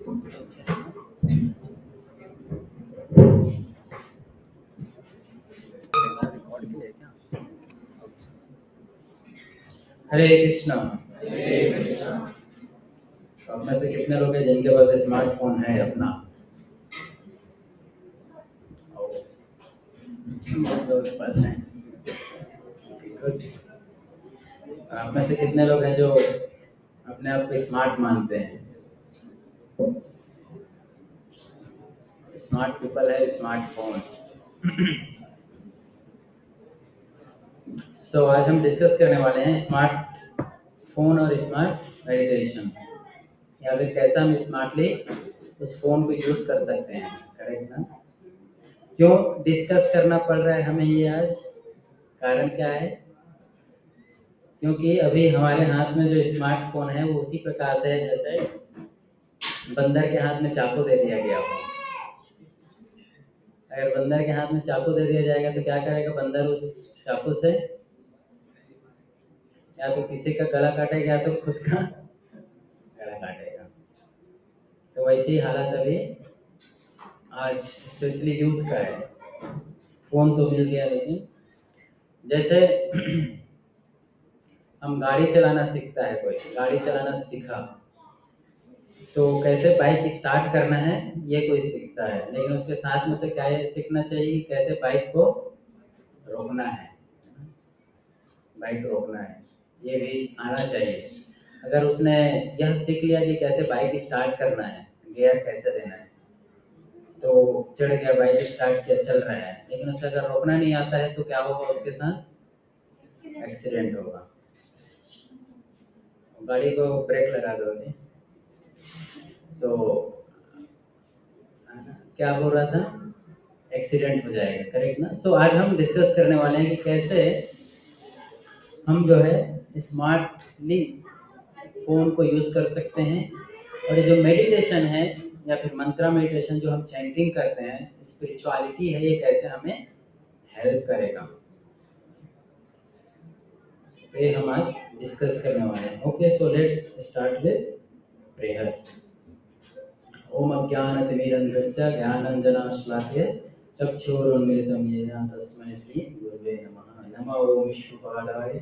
हरे कृष्णा। तो आप में से कितने लोग हैं जिनके पास स्मार्टफोन है अपना? बहुत लोगों के पास है। गुड। और आप में से कितने लोग हैं जो अपने आप को स्मार्ट मानते हैं? स्मार्ट पीपल है स्मार्टफोन। सो आज हम डिस्कस करने वाले हैं स्मार्ट फोन और स्मार्ट मेडिटेशन, या फिर कैसे हम स्मार्टली उस फोन को यूज कर सकते हैं। करेक्ट ना? क्यों डिस्कस करना पड़ रहा है हमें ये आज? कारण क्या है? क्योंकि अभी हमारे हाथ में जो स्मार्टफोन है वो उसी प्रकार से है जैसे बंदर के हाथ में चाकू दे दिया गया हो। अगर बंदर के हाथ में चाकू दे दिया जाएगा तो क्या करेगा बंदर उस चाकू से? या तो किसी का गला काटेगा या तो खुद का गला काटेगा। तो वैसे ही हालत अभी आज स्पेशली यूथ का है। फोन तो मिल गया, लेकिन जैसे हम गाड़ी चलाना सीखता है, कोई गाड़ी चलाना सीखा तो कैसे बाइक स्टार्ट करना है ये कोई सीखता है, लेकिन उसके साथ में उसे क्या सीखना चाहिए कि कैसे बाइक को रोकना है। बाइक रोकना है ये भी आना चाहिए। अगर उसने यह सीख लिया कि कैसे बाइक स्टार्ट करना है, गियर कैसे देना है, तो चढ़ गया, बाइक स्टार्ट किया, चल रहा है, लेकिन उसे अगर रोकना नहीं आता है तो क्या होगा उसके साथ? एक्सीडेंट होगा। गाड़ी को ब्रेक लगा दोगे। सो क्या बोल रहा था? एक्सीडेंट हो जाएगा। करेक्ट ना? सो आज हम डिस्कस करने वाले हैं कि कैसे हम जो है स्मार्टली फ़ोन को यूज़ कर सकते हैं, और ये जो मेडिटेशन है या फिर मंत्रा मेडिटेशन जो हम चैंटिंग करते हैं, स्पिरिचुअलिटी है, ये कैसे हमें हेल्प करेगा, तो ये हम आज डिस्कस करने वाले हैं। Okay, so let's start with prayer. ओम अज्ञानतिमिरन्धस्य ज्ञानाञ्जनशलाकया चक्षुरुन्मिलितं येन तस्मै श्रीगुरुवे नमः। नमो ओम विष्णुपादाय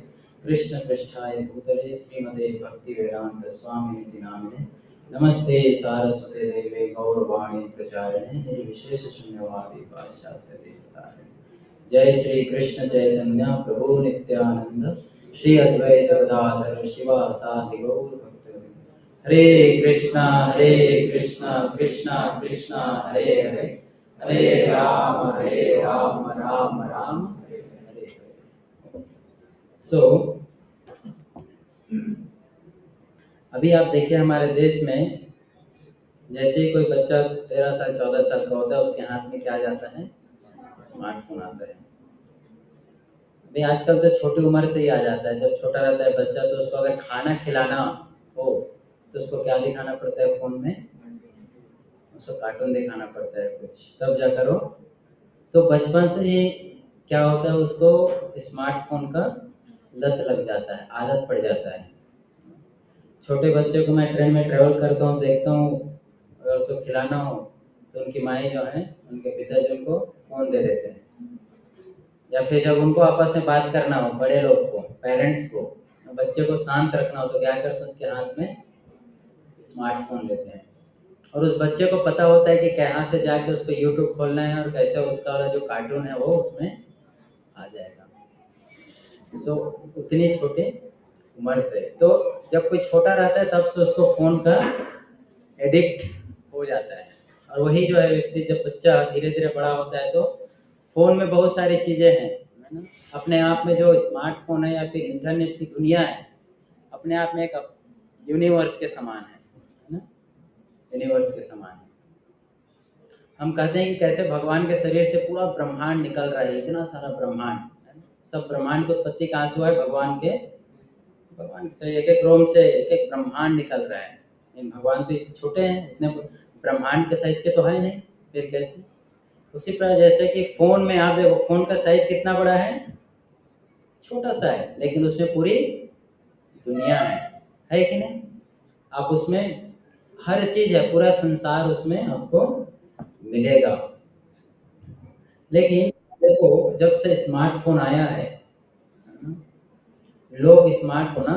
कृष्णपृष्ठाय भूतले श्रीमते भक्तिवेदान्तस्वामिनिति नामिने नमस्ते सारस्वते देवे गौरवाणी प्रचारिणे निर्विशेषशून्यवादी पाश्चात्यदेशतारिणे। जय श्री कृष्ण चैतन्य प्रभु नित्यानंद श्री अद्वैत गदाधर शिवासादि गौर भक्तवृंद। हरे कृष्णा कृष्णा कृष्णा हरे हरे, हरे राम राम राम हरे हरे। सो अभी आप देखिए हमारे देश में जैसे ही कोई बच्चा 13 साल 14 साल का होता है उसके हाथ में क्या जाता है? स्मार्टफोन आता है। अभी आजकल तो छोटी उम्र से ही आ जाता है। जब छोटा रहता है बच्चा तो उसको अगर खाना खिलाना हो तो उसको क्या दिखाना पड़ता है फ़ोन में? उसको कार्टून दिखाना पड़ता है कुछ, तब जाकर वो तो बचपन से ही क्या होता है उसको स्मार्टफोन का लत लग जाता है, आदत पड़ जाता है। छोटे बच्चे को मैं ट्रेन में ट्रैवल करता हूँ, देखता हूँ अगर उसको खिलाना हो तो उनकी माएँ जो हैं उनके पिताजी उनको फ़ोन दे देते हैं, या फिर जब उनको आपस में बात करना हो बड़े लोग को, पेरेंट्स को, बच्चे को शांत रखना हो तो क्या करते हैं उसके हाथ में स्मार्टफोन लेते हैं। और उस बच्चे को पता होता है कि कहाँ से जाके उसको यूट्यूब खोलना है और कैसे उसका वाला जो कार्टून है वो उसमें आ जाएगा। सो उतनी छोटी उम्र से, तो जब कोई छोटा रहता है तब से उसको फ़ोन का एडिक्ट हो जाता है। और वही जो है व्यक्ति जब बच्चा धीरे धीरे बड़ा होता है तो फ़ोन में बहुत सारी चीज़ें हैं, है ना? अपने आप में जो स्मार्टफोन है या फिर इंटरनेट की दुनिया है, अपने आप में एक यूनिवर्स के समान है ना? यूनिवर्स के समान है। हम कहते हैं कि कैसे भगवान के शरीर से पूरा ब्रह्मांड निकल रहा है, इतना सारा ब्रह्मांड, सब ब्रह्मांड की उत्पत्ति कहाँ से हुआ है? भगवान से एक एक रोम से एक एक ब्रह्मांड निकल रहा है। लेकिन भगवान तो छोटे हैं, इतने ब्रह्मांड के साइज के तो है नहीं, फिर कैसे? उसी प्रकार जैसे कि फ़ोन में आप देखो, फ़ोन का साइज कितना बड़ा है? छोटा सा है, लेकिन उसमें पूरी दुनिया है कि नहीं? आप उसमें हर चीज़ है, पूरा संसार उसमें आपको मिलेगा। लेकिन देखो, जब से स्मार्टफ़ोन आया है, लोग स्मार्ट होना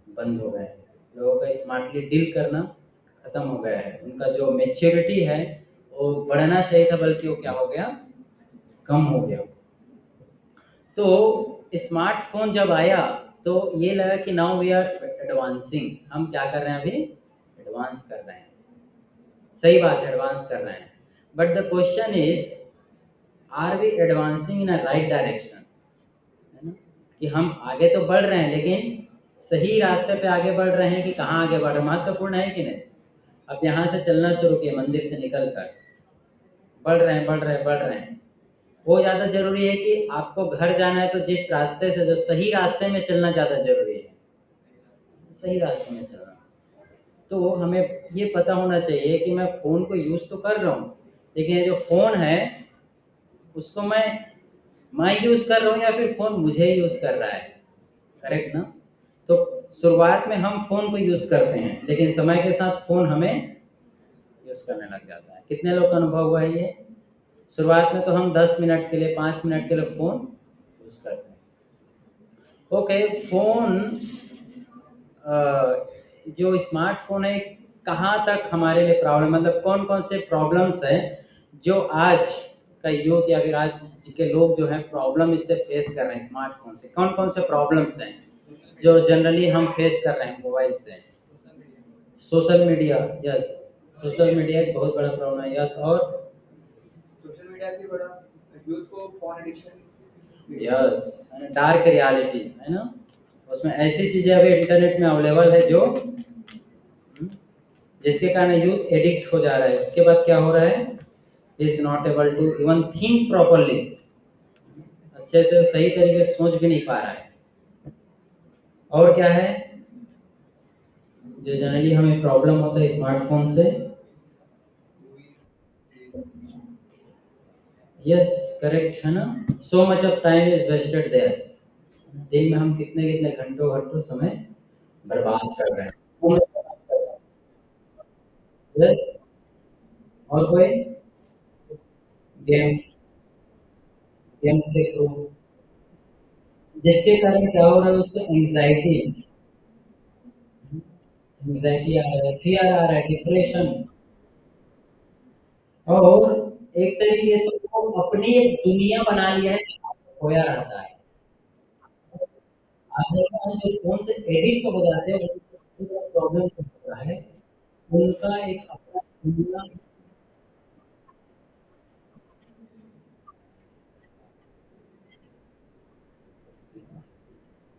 बंद हो गए हैं। लोगों का स्मार्टली डील करना खत्म हो गया है। उनका जो मैच्योरिटी है वो बढ़ना चाहिए था, बल्कि वो क्या हो गया, कम हो गया। तो स्मार्टफ़ोन जब आया तो ये लगा कि नाउ वी आर एडवांसिंग, हम क्या कर रहे हैं अभी, एडवांस कर रहे हैं। सही बात है, एडवांस कर रहे हैं, but the question is, are we advancing in a right direction, है ना? कि हम आगे तो बढ़ रहे हैं, लेकिन सही रास्ते पे आगे बढ़ रहे हैं कि कहाँ आगे बढ़ रहे हैं, महत्वपूर्ण है कि नहीं। अब यहाँ से चलना शुरू किए, मंदिर से निकल कर बढ़ रहे हैं, बढ़ रहे हैं, बढ़ रहे हैं। वो ज़्यादा ज़रूरी है कि आपको घर जाना है तो जिस रास्ते से, जो सही रास्ते में चलना ज़्यादा ज़रूरी है, सही रास्ते में चलना। तो हमें ये पता होना चाहिए कि मैं फ़ोन को यूज़ तो कर रहा हूँ, लेकिन ये जो फ़ोन है उसको मैं यूज़ कर रहा हूँ या फिर फ़ोन मुझे यूज़ कर रहा है, करेक्ट ना? तो शुरुआत में हम फ़ोन को यूज़ करते हैं, लेकिन समय के साथ फ़ोन हमें यूज़ करने लग जाता है। कितने लोग का अनुभव हुआ है ये? शुरुआत में तो हम 10 मिनट के लिए, 5 मिनट के लिए फ़ोन यूज़ करते हैं। ओके, फ़ोन जो स्मार्टफ़ोन है, कहाँ तक हमारे लिए प्रॉब्लम, मतलब कौन-कौन से प्रॉब्लम्स हैं जो आज का यूथ या फिर आज के लोग जो हैं प्रॉब्लम इससे फेस कर रहे हैं स्मार्टफ़ोन से? कौन-कौन से प्रॉब्लम्स हैं जो जनरली हम फेस कर रहे हैं मोबाइल से? Social media, yes, social media एक बहुत बड़ा प्रॉब्लम है, यस। और सोशल मीडिया से बड़ा यूथ को phone addiction, yes, dark reality, है ना? उसमें ऐसी चीज़ें अभी इंटरनेट में अवेलेबल है जो जिसके कारण यूथ एडिक्ट हो जा रहा है। उसके बाद क्या हो रहा है, is not able to even think properly, अच्छे से सही तरीके से सोच भी नहीं पा रहा है। और क्या है जो जनरली हमें प्रॉब्लम होता है स्मार्टफोन से? यस, करेक्ट, है ना? So much of time is wasted there. दिन में हम कितने कितने घंटों घंटों समय बर्बाद कर रहे हैं। यस, और कोई गेम्स, गेम्स के थ्रू, जिसके कारण क्या हो रहा है, उसको एंग्जाइटी, एंग्जाइटी आ रहा है, फियर आ रहा है, डिप्रेशन, और एक तरीके से वो अपनी एक दुनिया बना लिया है, खोया रहता है। आप देखा है जो फ़ोन से एडिक्ट हो जाते हैं, उनको प्रॉब्लम होता है, उनका एक अपना दुनिया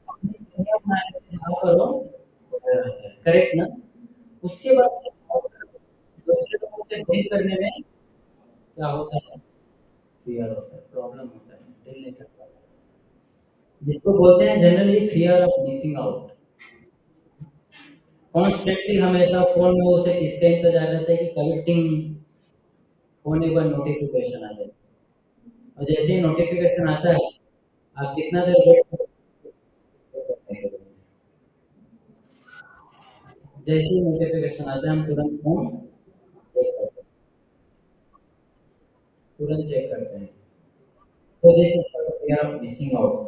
अपनी दुनिया बना के जहाँ पर वो खोया रहता है, करेक्ट ना? उसके बाद दूसरे लोगों से डील करने में क्या होता है? फियर होता है, प्रॉब्लम होता है, डील नहीं कर पाता। जिसको बोलते हैं generally fear of missing out. Constantly हमेशा फ़ोन में उसे किसका इंतज़ार रहता है कि कभी टिंग होने पर नोटिफ़िकेशन आ जाए, और जैसे ही नोटिफ़िकेशन आता है, आप कितना देर वेट करते हैं? जैसे ही नोटिफ़िकेशन आता है, हम तुरंत फ़ोन चेक करते हैं, तुरंत चेक करते हैं। तो this is we are missing out.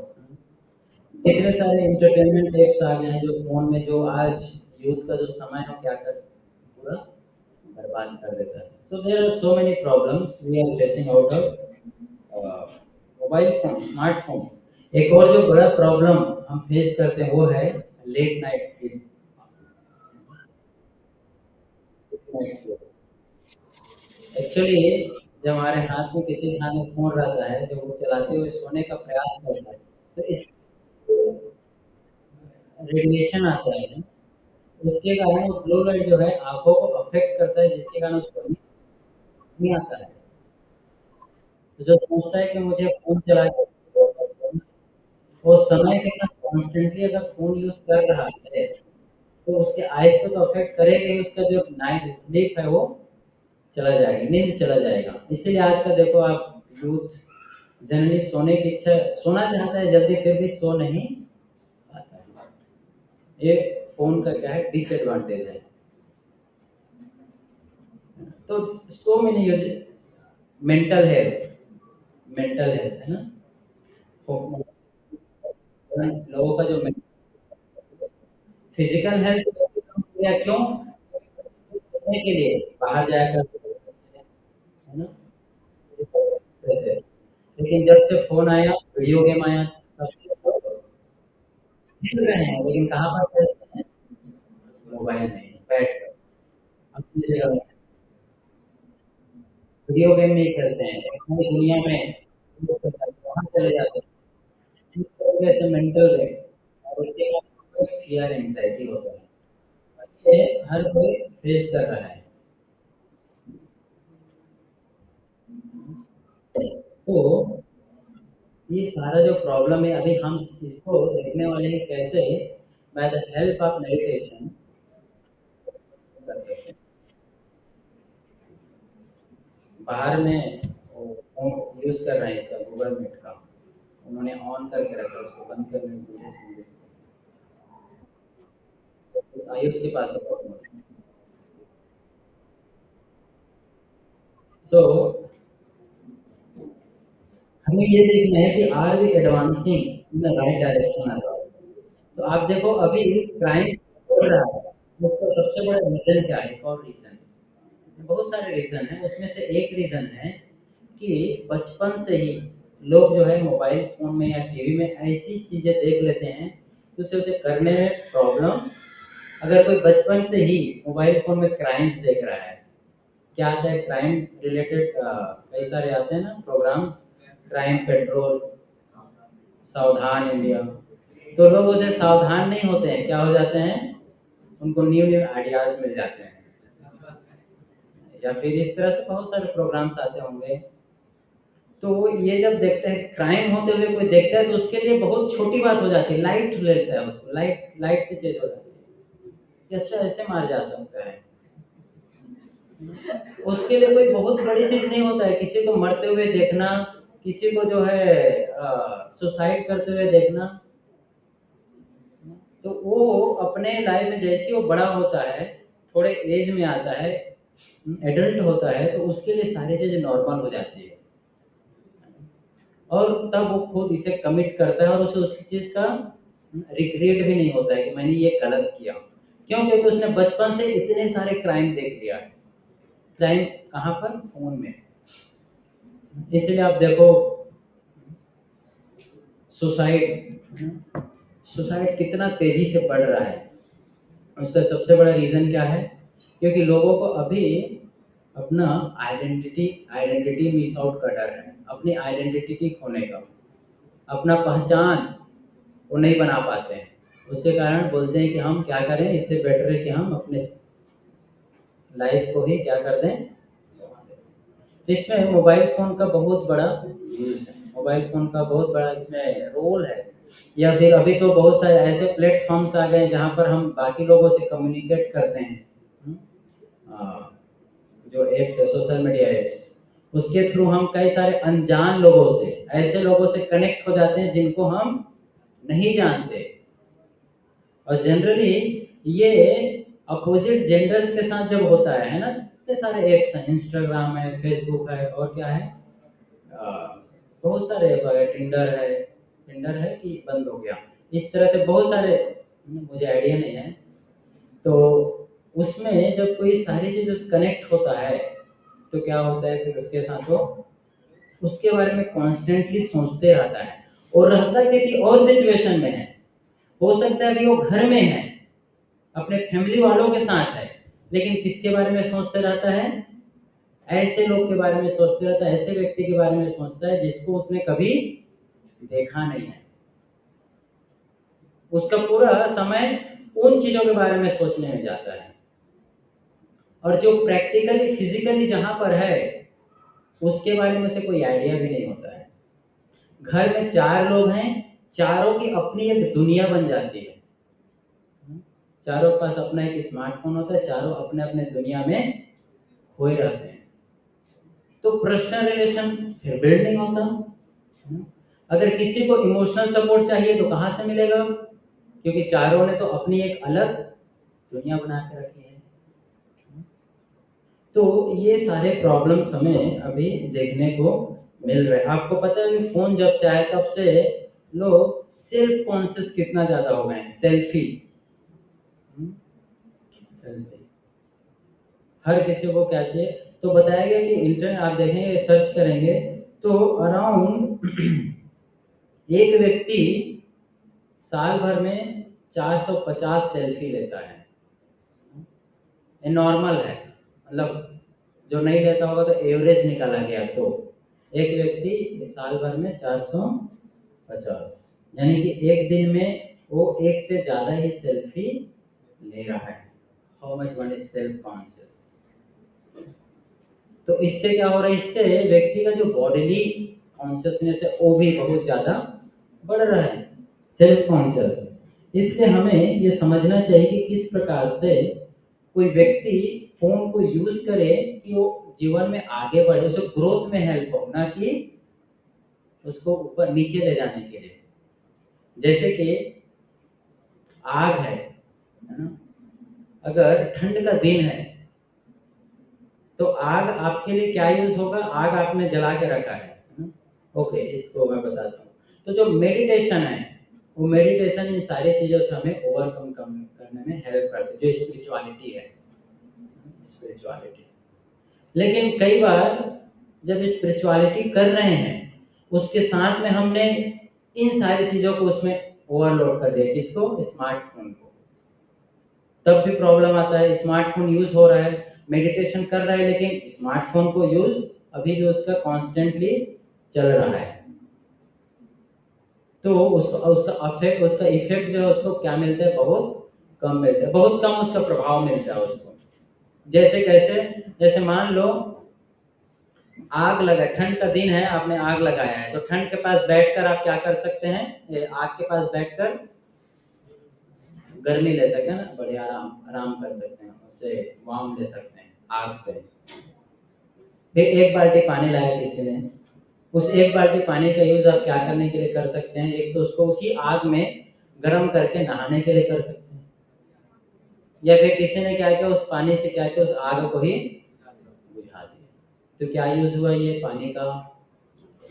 कितने सारे एंटरटेनमेंट ऐप्स आ गए हैं जो फ़ोन में, जो आज यूथ का जो समय है क्या कर पूरा बर्बाद कर देता है। So there are so many problems we are facing out of mobile phone, smartphone. एक और जो बड़ा प्रॉब्लम हम फेस करते हैं वो है late night sleep, late night sleep. Actually जब हमारे हाथ में किसी के हाथ में फ़ोन रहता है, जब वो चलाते हुए सोने का प्रयास करता है, तो इस रेडिएशन आता है, उसके कारण वो ब्लू लाइट जो है आँखों को अफ़ेक्ट करता है, जिसके कारण उसको नींद नहीं आता है। तो जो सोचता है कि मुझे फ़ोन चला के वो समय के साथ कॉन्स्टेंटली अगर फ़ोन यूज़ कर रहा है, तो उसके आइज़ को तो अफ़ेक्ट करेगा ही, उसका जो नाइट स्लीप है वो चला जाएगा, नींद चला जाएगा। इसीलिए आज का देखो आप यूथ जनरली सोने की इच्छा, सोना चाहता है जल्दी, फिर भी सो नहीं पाता है। ये फ़ोन का क्या है डिसएडवांटेज है। तो so many mental health, mental health है ना, वो लोगों का जो फिजिकल हेल्थ या क्यों करने के लिए बाहर जाया करते थे, है ना, लेकिन जब से फोन आया, वीडियो गेम आया, तब से खेल रहे हैं, लेकिन कहाँ पर खेलते हैं? मोबाइल में बैठ कर अपनी जगह वीडियो गेम नहीं खेलते हैं, अपनी दुनिया में वहाँ चले जाते हैं। इस तरीके से मेंटल है और उसके बाद फियर एंग्जाइटी होता है, ये हर कोई फेस कर रहा है। तो ये सारा जो प्रॉब्लम है, अभी हम इसको देखने वाले हैं कैसे by the help of meditation कर सकते हैं। बाहर में फोन यूज कर रहे हैं इसका गूगल मीट का, उन्होंने ऑन करके रखा, उसको बंद करने की कोशिश नहीं की। आयुष के पास है फोन। सो हमें ये देखना है कि are we advancing in the right direction are. तो आप देखो अभी क्राइम बढ़ रहा है, उसका सबसे बड़ा रीजन क्या है? और रीजन बहुत सारे रीजन हैं, उसमें से एक रीजन है कि बचपन से ही लोग जो है मोबाइल फोन में या टीवी में ऐसी चीजें देख लेते हैं कि उसे उसे करने में प्रॉब्लम। अगर कोई बचपन से ही मोबाइल फोन में क्राइम्स देख रहा है, क्या आता है क्राइम रिलेटेड, कई सारे आते हैं ना प्रोग्राम्स, क्राइम पेट्रोल, सावधान इंडिया, तो लोग उसे सावधान नहीं होते हैं, क्या हो जाते हैं, उनको न्यू न्यू आइडियाज मिल जाते हैं, या फिर इस तरह से बहुत सारे प्रोग्राम्स आते होंगे। तो ये जब देखते हैं क्राइम होते हुए कोई देखता है तो उसके लिए बहुत छोटी बात हो जाती है, लाइट लेता है उसको, लाइट लाइट से चीज हो जाती है कि अच्छा ऐसे मार जा सकता है। उसके लिए कोई बहुत बड़ी चीज नहीं होता है किसी को मरते हुए देखना, किसी को जो है सुसाइड करते हुए देखना। तो वो अपने लाइफ में जैसे ही वो बड़ा होता है, थोड़े एज में आता है, एडल्ट होता है, तो उसके लिए सारी चीजें नॉर्मल हो जाती है और तब वो खुद इसे कमिट करता है और उसे उसकी चीज का रिग्रेट भी नहीं होता है कि मैंने ये गलत किया। क्यों? क्योंकि उसने बचपन से इतने सारे क्राइम देख लिया है। क्राइम कहाँ पर? फोन में। इसलिए आप देखो सुसाइड, सुसाइड कितना तेजी से बढ़ रहा है। उसका सबसे बड़ा रीजन क्या है? क्योंकि लोगों को अभी अपना आइडेंटिटी आइडेंटिटी मिस आउट का डर है, अपनी आइडेंटिटी खोने का, अपना पहचान वो नहीं बना पाते हैं। उसके कारण बोलते हैं कि हम क्या करें, इससे बेटर है कि हम अपने लाइफ को ही क्या कर दें। तो इसमें मोबाइल फ़ोन का बहुत बड़ा यूज़ है, मोबाइल फ़ोन का बहुत बड़ा इसमें रोल है। या फिर अभी तो बहुत सारे ऐसे प्लेटफ़ॉर्म्स आ गए हैं जहाँ पर हम बाकी लोगों से कम्युनिकेट करते हैं। हुँ? अ, जो ऐप्स है, सोशल मीडिया ऐप्स, उसके थ्रू हम कई सारे अनजान लोगों से, ऐसे लोगों से कनेक्ट हो जाते हैं जिनको हम नहीं जानते। और जनरली ये अपोजिट जेंडर्स के साथ जब होता है ना, इतने सारे ऐप्स हैं, इंस्टाग्राम है, फेसबुक है और क्या है, बहुत सारे ऐप है, टिंडर है कि बंद हो गया, इस तरह से बहुत सारे, मुझे आइडिया नहीं है। तो उसमें जब कोई सारी चीज़ कनेक्ट होता है तो क्या होता है फिर उसके साथ वो उसके बारे में कॉन्स्टेंटली सोचते रहता है और रहता किसी और सिचुएशन में है। हो सकता है कि वो घर में है, अपने फैमिली वालों के साथ है, लेकिन किसके बारे में सोचते रहता है? ऐसे लोग के बारे में सोचते रहता है, ऐसे व्यक्ति के बारे में सोचता है जिसको उसने कभी देखा नहीं है। उसका पूरा समय उन चीज़ों के बारे में सोचने में जाता है और जो प्रैक्टिकली फिजिकली जहाँ पर है उसके बारे में उसे कोई आइडिया भी नहीं होता है। घर में 4 लोग हैं, चारों की अपनी एक दुनिया बन जाती है। चारों के पास अपना एक स्मार्टफ़ोन होता है, चारों अपने-अपने दुनिया में खोए रहते हैं। तो पर्सनल रिलेशन फिर बिल्ड नहीं होता। अगर किसी को इमोशनल सपोर्ट चाहिए तो कहाँ से मिलेगा? क्योंकि चारों ने तो अपनी एक अलग दुनिया बना के रखी है। तो ये सारे प्रॉब्लम्स हमें अभी देखने को मिल रहे हैं। आपको पता है कि फ़ोन जब से आया तब से लोग सेल्फ कॉन्शियस कितना ज़्यादा हो गए हैं। सेल्फी सेल्फी हर किसी को क्या चाहिए। तो बताया गया कि इंटरनेट आप देखेंगे सर्च करेंगे तो अराउंड एक व्यक्ति साल भर में 450 सेल्फी लेता है। ये नॉर्मल है, मतलब जो नहीं लेता होगा तो एवरेज निकाला गया तो एक व्यक्ति साल भर में 450 यानी कि एक दिन में वो एक से ज़्यादा ही सेल्फी ले रहा है। How much one is self conscious. तो इससे क्या हो रहा है, इससे व्यक्ति का जो बॉडीली कॉन्शियसनेस है वो भी बहुत ज़्यादा बढ़ रहा है, सेल्फ कॉन्शियस। इसलिए हमें ये समझना चाहिए कि किस प्रकार से कोई व्यक्ति फोन को यूज करे कि वो जीवन में आगे बढ़े, उसे ग्रोथ में हेल्प हो, ना कि उसको ऊपर नीचे ले जाने के लिए। जैसे कि आग है ना, अगर ठंड का दिन है तो आग आपके लिए क्या यूज होगा, आग आपने जला के रखा है। ओके, इसको मैं बताता हूँ। तो जो मेडिटेशन है वो मेडिटेशन इन सारी चीज़ों से हमें ओवरकम करने में हेल्प कर सकती है, जो स्पिरिचुअलिटी है स्पिरिचुअलिटी। लेकिन कई बार जब स्पिरिचुअलिटी कर रहे हैं उसके साथ में हमने इन सारी चीज़ों को उसमें ओवरलोड कर दिया, किसको, स्मार्टफोन को, तब भी प्रॉब्लम आता है। स्मार्टफोन यूज हो रहा है, मेडिटेशन कर रहा है, लेकिन स्मार्टफोन को यूज अभी भी उसका कॉन्स्टेंटली चल रहा है। तो उसका उसका इफेक्ट जो है उसको क्या मिलता है, बहुत कम मिलता है, बहुत कम उसका प्रभाव मिलता है उसको। जैसे कैसे, जैसे मान लो आग लगा, ठंड का दिन है, आपने आग लगाया है, तो ठंड के पास बैठकर आप क्या कर सकते हैं, आग के पास बैठकर गर्मी ले सकते हैं ना, बढ़िया आराम आराम कर सकते हैं, उससे वार्म ले सकते हैं आग से। फिर एक बाल्टी पानी लाया किसी ने, उस एक बाल्टी पानी का यूज आप क्या करने के लिए कर सकते हैं, एक तो उसको उसी आग में गर्म करके नहाने के लिए कर सकते हैं, या फिर किसी ने क्या किया उस पानी से क्या किया, उस आग को ही बुझा दिया। तो क्या यूज हुआ, ये पानी का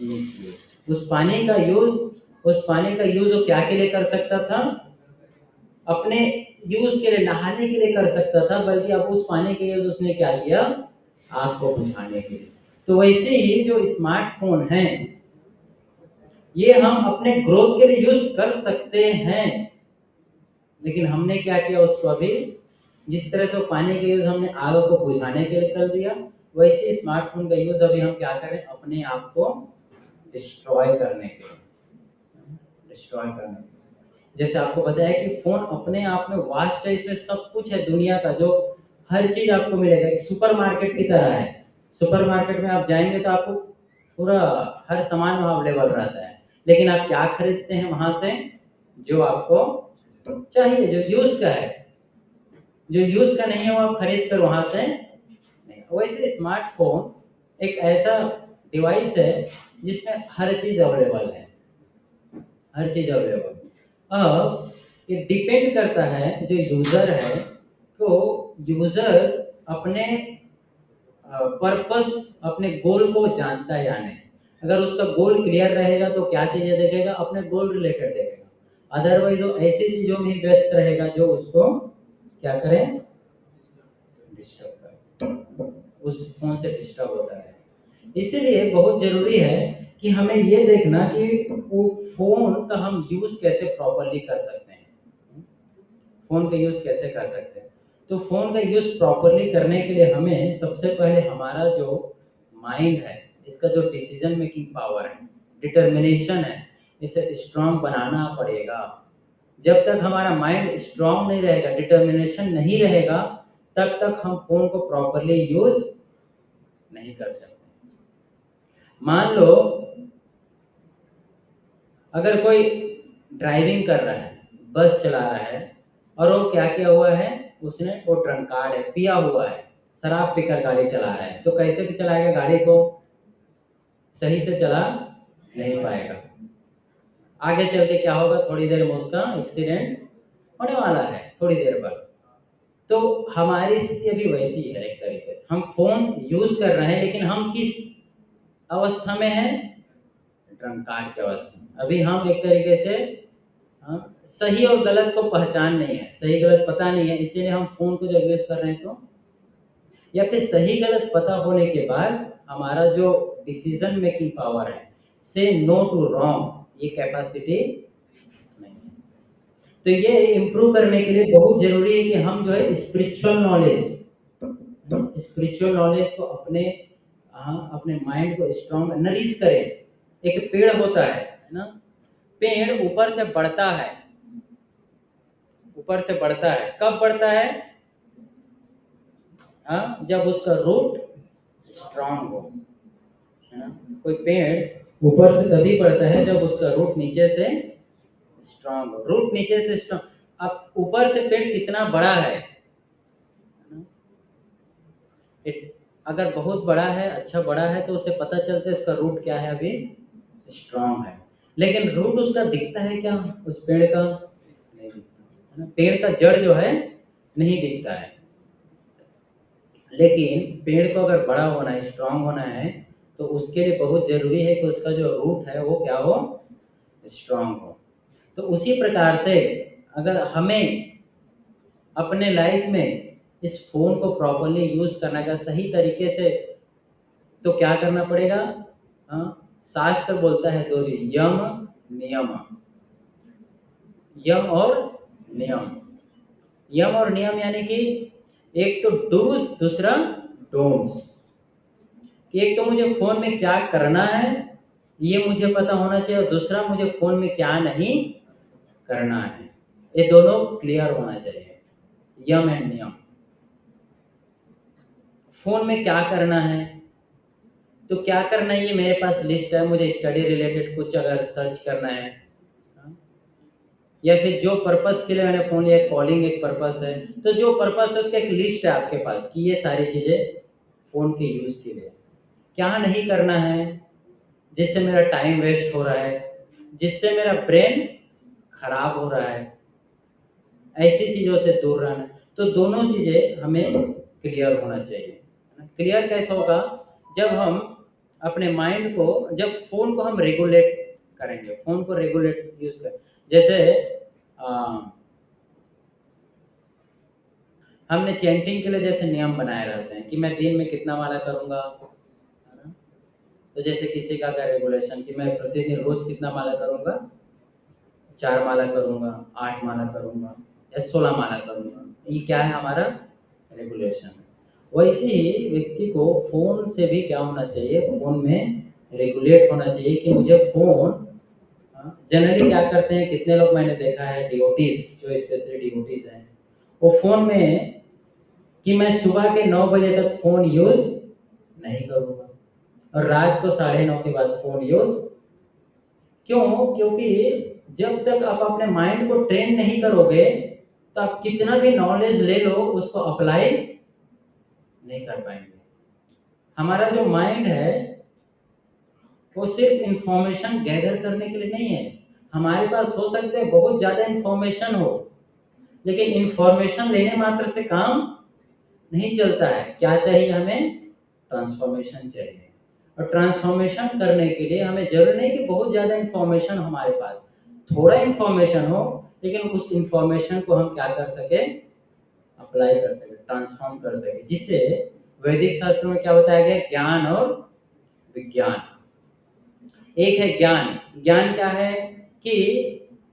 मिसयूज। उस पानी का यूज वो क्या के लिए कर सकता था, अपने यूज के लिए, नहाने के लिए कर सकता था, बल्कि अब उस पानी के यूज उसने क्या किया, आग को बुझाने के लिए। तो वैसे ही जो स्मार्टफोन है ये हम अपने ग्रोथ के लिए यूज कर सकते हैं, लेकिन हमने क्या किया उसको, अभी जिस तरह से वो पानी का यूज हमने आग को बुझाने के लिए कर दिया, वैसे स्मार्टफोन का यूज अभी हम क्या करें, अपने आप को डिस्ट्रॉय करने के लिए, डिस्ट्रॉय करने के लिए। जैसे आपको पता है कि फोन अपने आप में वास्ट है, इसमें सब कुछ है दुनिया का, जो हर चीज आपको मिलेगा, एक सुपरमार्केट की तरह है। सुपरमार्केट में आप जाएंगे तो आपको पूरा हर सामान वहाँ अवेलेबल रहता है, लेकिन आप क्या खरीदते हैं वहां से, जो आपको चाहिए, जो यूज का है, जो यूज का नहीं है वो आप खरीद कर वहां से नहीं। वैसे स्मार्टफोन एक ऐसा डिवाइस है जिसमें हर चीज अवेलेबल है, हर चीज अवेलेबल। अब ये डिपेंड करता है जो यूजर है, तो यूजर अपने पर्पस, अपने गोल को जानता है या नहीं। अगर उसका गोल क्लियर रहेगा तो क्या चीजें देखेगा, अपने गोल रिलेटेड देखेगा। अदरवाइज वो ऐसी चीजों में व्यस्त रहेगा जो उसको क्या करें, डिस्टर्ब करें, उस फोन से डिस्टर्ब होता है। इसीलिए बहुत जरूरी है कि हमें ये देखना कि वो फोन का हम यूज कैसे प्रॉपरली कर सकते हैं, फोन का यूज कैसे कर सकते हैं। तो फोन का यूज प्रॉपरली करने के लिए हमें सबसे पहले हमारा जो माइंड है, इसका जो डिसीजन मेकिंग पावर है, डिटर्मिनेशन है, इसे स्ट्रांग बनाना पड़ेगा। जब तक हमारा माइंड स्ट्रांग नहीं रहेगा, डिटर्मिनेशन नहीं रहेगा, तब तक हम फोन को प्रॉपरली यूज नहीं कर सकते। मान लो अगर कोई ड्राइविंग कर रहा है, बस चला रहा है, और वो क्या किया हुआ है, उसने वो ड्रंकार्ड है, पिया हुआ है, शराब पीकर गाड़ी चला रहा है, तो कैसे चलाएगा गाड़ी को, सही से चला नहीं पाएगा। आगे चल के क्या होगा, थोड़ी देर में उसका एक्सीडेंट होने वाला है, थोड़ी देर बाद। तो हमारी स्थिति अभी वैसी है, एक तरीके से हम फोन यूज़ कर रहे हैं, लेकिन हम किस अवस्था में हैं? ड्रंकार्ड की अवस्था में। अभी हम एक तरीके से सही और गलत को पहचान नहीं है, सही गलत पता नहीं है, इसीलिए हम फ़ोन को जब यूज़ कर रहे हैं तो, या फिर सही गलत पता होने के बाद हमारा जो डिसीजन मेकिंग पावर है, से नो टू रॉन्ग, ये कैपेसिटी नहीं है। तो ये इम्प्रूव करने के लिए बहुत ज़रूरी है कि हम जो है स्पिरिचुअल नॉलेज को अपने माइंड को स्ट्रॉन्ग नरिश करें। एक पेड़ होता है ना, पेड़ ऊपर से बढ़ता है, ऊपर से बढ़ता है, कब बढ़ता है? जब उसका रूट स्ट्रॉन्ग हो, है ना। कोई पेड़ ऊपर से तभी बढ़ता है जब उसका रूट नीचे से स्ट्रॉन्ग हो। रूट नीचे से स्ट्रॉन्ग। अब ऊपर से पेड़ कितना बड़ा है ना? अगर बहुत बड़ा है, अच्छा बड़ा है, तो उसे पता चलता है इसका रूट क्या है, अभी स्ट्रॉन्ग है। लेकिन रूट उसका दिखता है क्या उस पेड़ का? नहीं दिखता, है ना। पेड़ का जड़ जो है नहीं दिखता है, लेकिन पेड़ को अगर बड़ा होना है, स्ट्रॉन्ग होना है, तो उसके लिए बहुत ज़रूरी है कि उसका जो रूट है वो क्या हो? स्ट्रॉन्ग हो। तो उसी प्रकार से अगर हमें अपने लाइफ में इस फ़ोन को प्रॉपर्ली यूज़ करना का सही तरीके से, तो क्या करना पड़ेगा? शास्त्र बोलता है 2 चीज़, यम नियम। यम और नियम। यम और नियम यानी कि एक तो डूज़, दूसरा डोंट्स। कि एक तो मुझे फ़ोन में क्या करना है, ये मुझे पता होना चाहिए, और दूसरा मुझे फ़ोन में क्या नहीं करना है। ये दोनों क्लियर होना चाहिए, यम एंड नियम। फ़ोन में क्या करना है, तो क्या करना है ये मेरे पास लिस्ट है, मुझे स्टडी रिलेटेड कुछ अगर सर्च करना है, या फिर जो पर्पस के लिए मैंने फ़ोन लिया, कॉलिंग एक पर्पस है, तो जो पर्पस है उसका एक लिस्ट है आपके पास कि ये सारी चीज़ें फ़ोन के यूज़ के लिए। क्या नहीं करना है, जिससे मेरा टाइम वेस्ट हो रहा है, जिससे मेरा ब्रेन खराब हो रहा है, ऐसी चीज़ों से दूर रहना। तो दोनों चीज़ें हमें क्लियर होना चाहिए। क्लियर कैसे होगा? जब हम अपने माइंड को, जब फ़ोन को हम रेगुलेट करेंगे, फ़ोन को रेगुलेट यूज़ करें। जैसे हमने चैंटिंग के लिए जैसे नियम बनाए रहते हैं कि मैं दिन में कितना माला करूँगा, है ना? तो जैसे किसी का अगर रेगुलेशन कि मैं प्रतिदिन रोज़ कितना माला करूँगा, 4 माला करूँगा, 8 माला करूँगा या 16 माला करूँगा। ये क्या है? हमारा रेगुलेशन है। वैसे ही व्यक्ति को फ़ोन से भी क्या होना चाहिए? फ़ोन में रेगुलेट होना चाहिए कि मुझे फ़ोन, जनरली क्या करते हैं, कितने लोग मैंने देखा है डिवोटीज़, जो स्पेशली डिवोटीज़ हैं, वो फ़ोन में कि मैं सुबह के 9 बजे तक फ़ोन यूज़ नहीं करूँगा और रात को 9:30 के बाद फ़ोन यूज़। क्यों? क्योंकि जब तक आप अपने माइंड को ट्रेन नहीं करोगे, तो आप कितना भी नॉलेज ले लो, उसको अप्लाई नहीं कर पाएँगे। हमारा जो माइंड है, वो सिर्फ़ इन्फॉर्मेशन गैदर करने के लिए नहीं है। हमारे पास हो सकता है बहुत ज़्यादा इन्फॉर्मेशन हो, लेकिन इन्फॉर्मेशन लेने मात्र से काम नहीं चलता है। क्या चाहिए हमें? ट्रांसफ़ॉर्मेशन चाहिए। और ट्रांसफ़ॉर्मेशन करने के लिए हमें ज़रूरी नहीं कि बहुत ज़्यादा इन्फॉर्मेशन हो हमारे पास। थोड़ा इन्फॉर्मेशन हो, लेकिन उस इन्फॉर्मेशन को हम क्या कर सकें? अप्लाई कर सकें, ट्रांसफ़ॉर्म कर सकें। जिससे वैदिक शास्त्रों में क्या बताया गया? ज्ञान और विज्ञान। एक है ज्ञान। ज्ञान क्या है? कि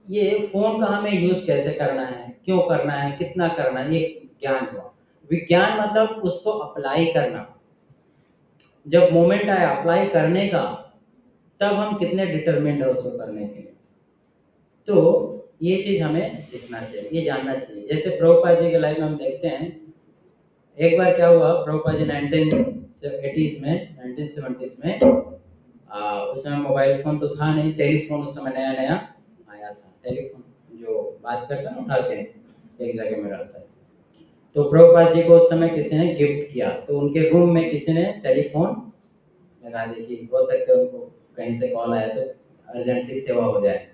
ये फ़ोन का हमें यूज़ कैसे करना है, क्यों करना है, कितना करना है, ये ज्ञान हुआ। विज्ञान मतलब उसको अप्लाई करना। जब मोमेंट आया अप्लाई करने का, तब हम कितने डिटरमिन्ड है उसको करने के लिए। तो ये चीज़ हमें सीखना चाहिए, ये जानना चाहिए। जैसे प्रभुपाद जी के लाइफ में हम देखते हैं, एक बार क्या हुआ, प्रभुपाद जी 1970s में उस समय मोबाइल फ़ोन तो था नहीं, टेलीफ़ोन उस समय नया-नया आया था। टेलीफ़ोन जो बात करते हैं ना, उठा के एक जगह में रहता है। तो प्रभुपाद जी को उस समय किसी ने गिफ्ट किया, तो उनके रूम में किसी ने टेलीफ़ोन लगा दी कि हो सकता है उनको कहीं से कॉल आया तो अर्जेंटली सेवा हो जाए।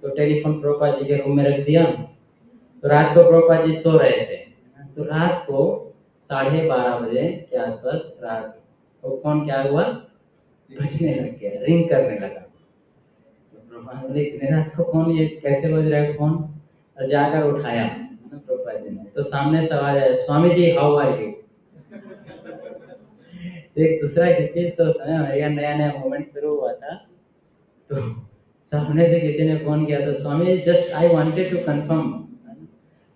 तो टेलीफ़ोन प्रभुपाद जी के रूम में रख दिया। तो रात को प्रभुपाद जी सो रहे थे। तो रात को 12:30 बजे के आसपास रात वो फ़ोन क्या हुआ, बजने लग गया, रिंग करने लगा। तो ब्रह्मा बोले इतने रात को फ़ोन, ये कैसे बज रहा है फ़ोन? और जाकर उठाया प्रभुपाद जी ने, तो सामने से आवाज़ आया, Swami ji how are you? तो एक दूसरा हिप्पीज़ तो उस समय मेरा नया-नया मूवमेंट शुरू हुआ था, तो सामने से किसी ने फ़ोन किया, तो Swami ji just I wanted to confirm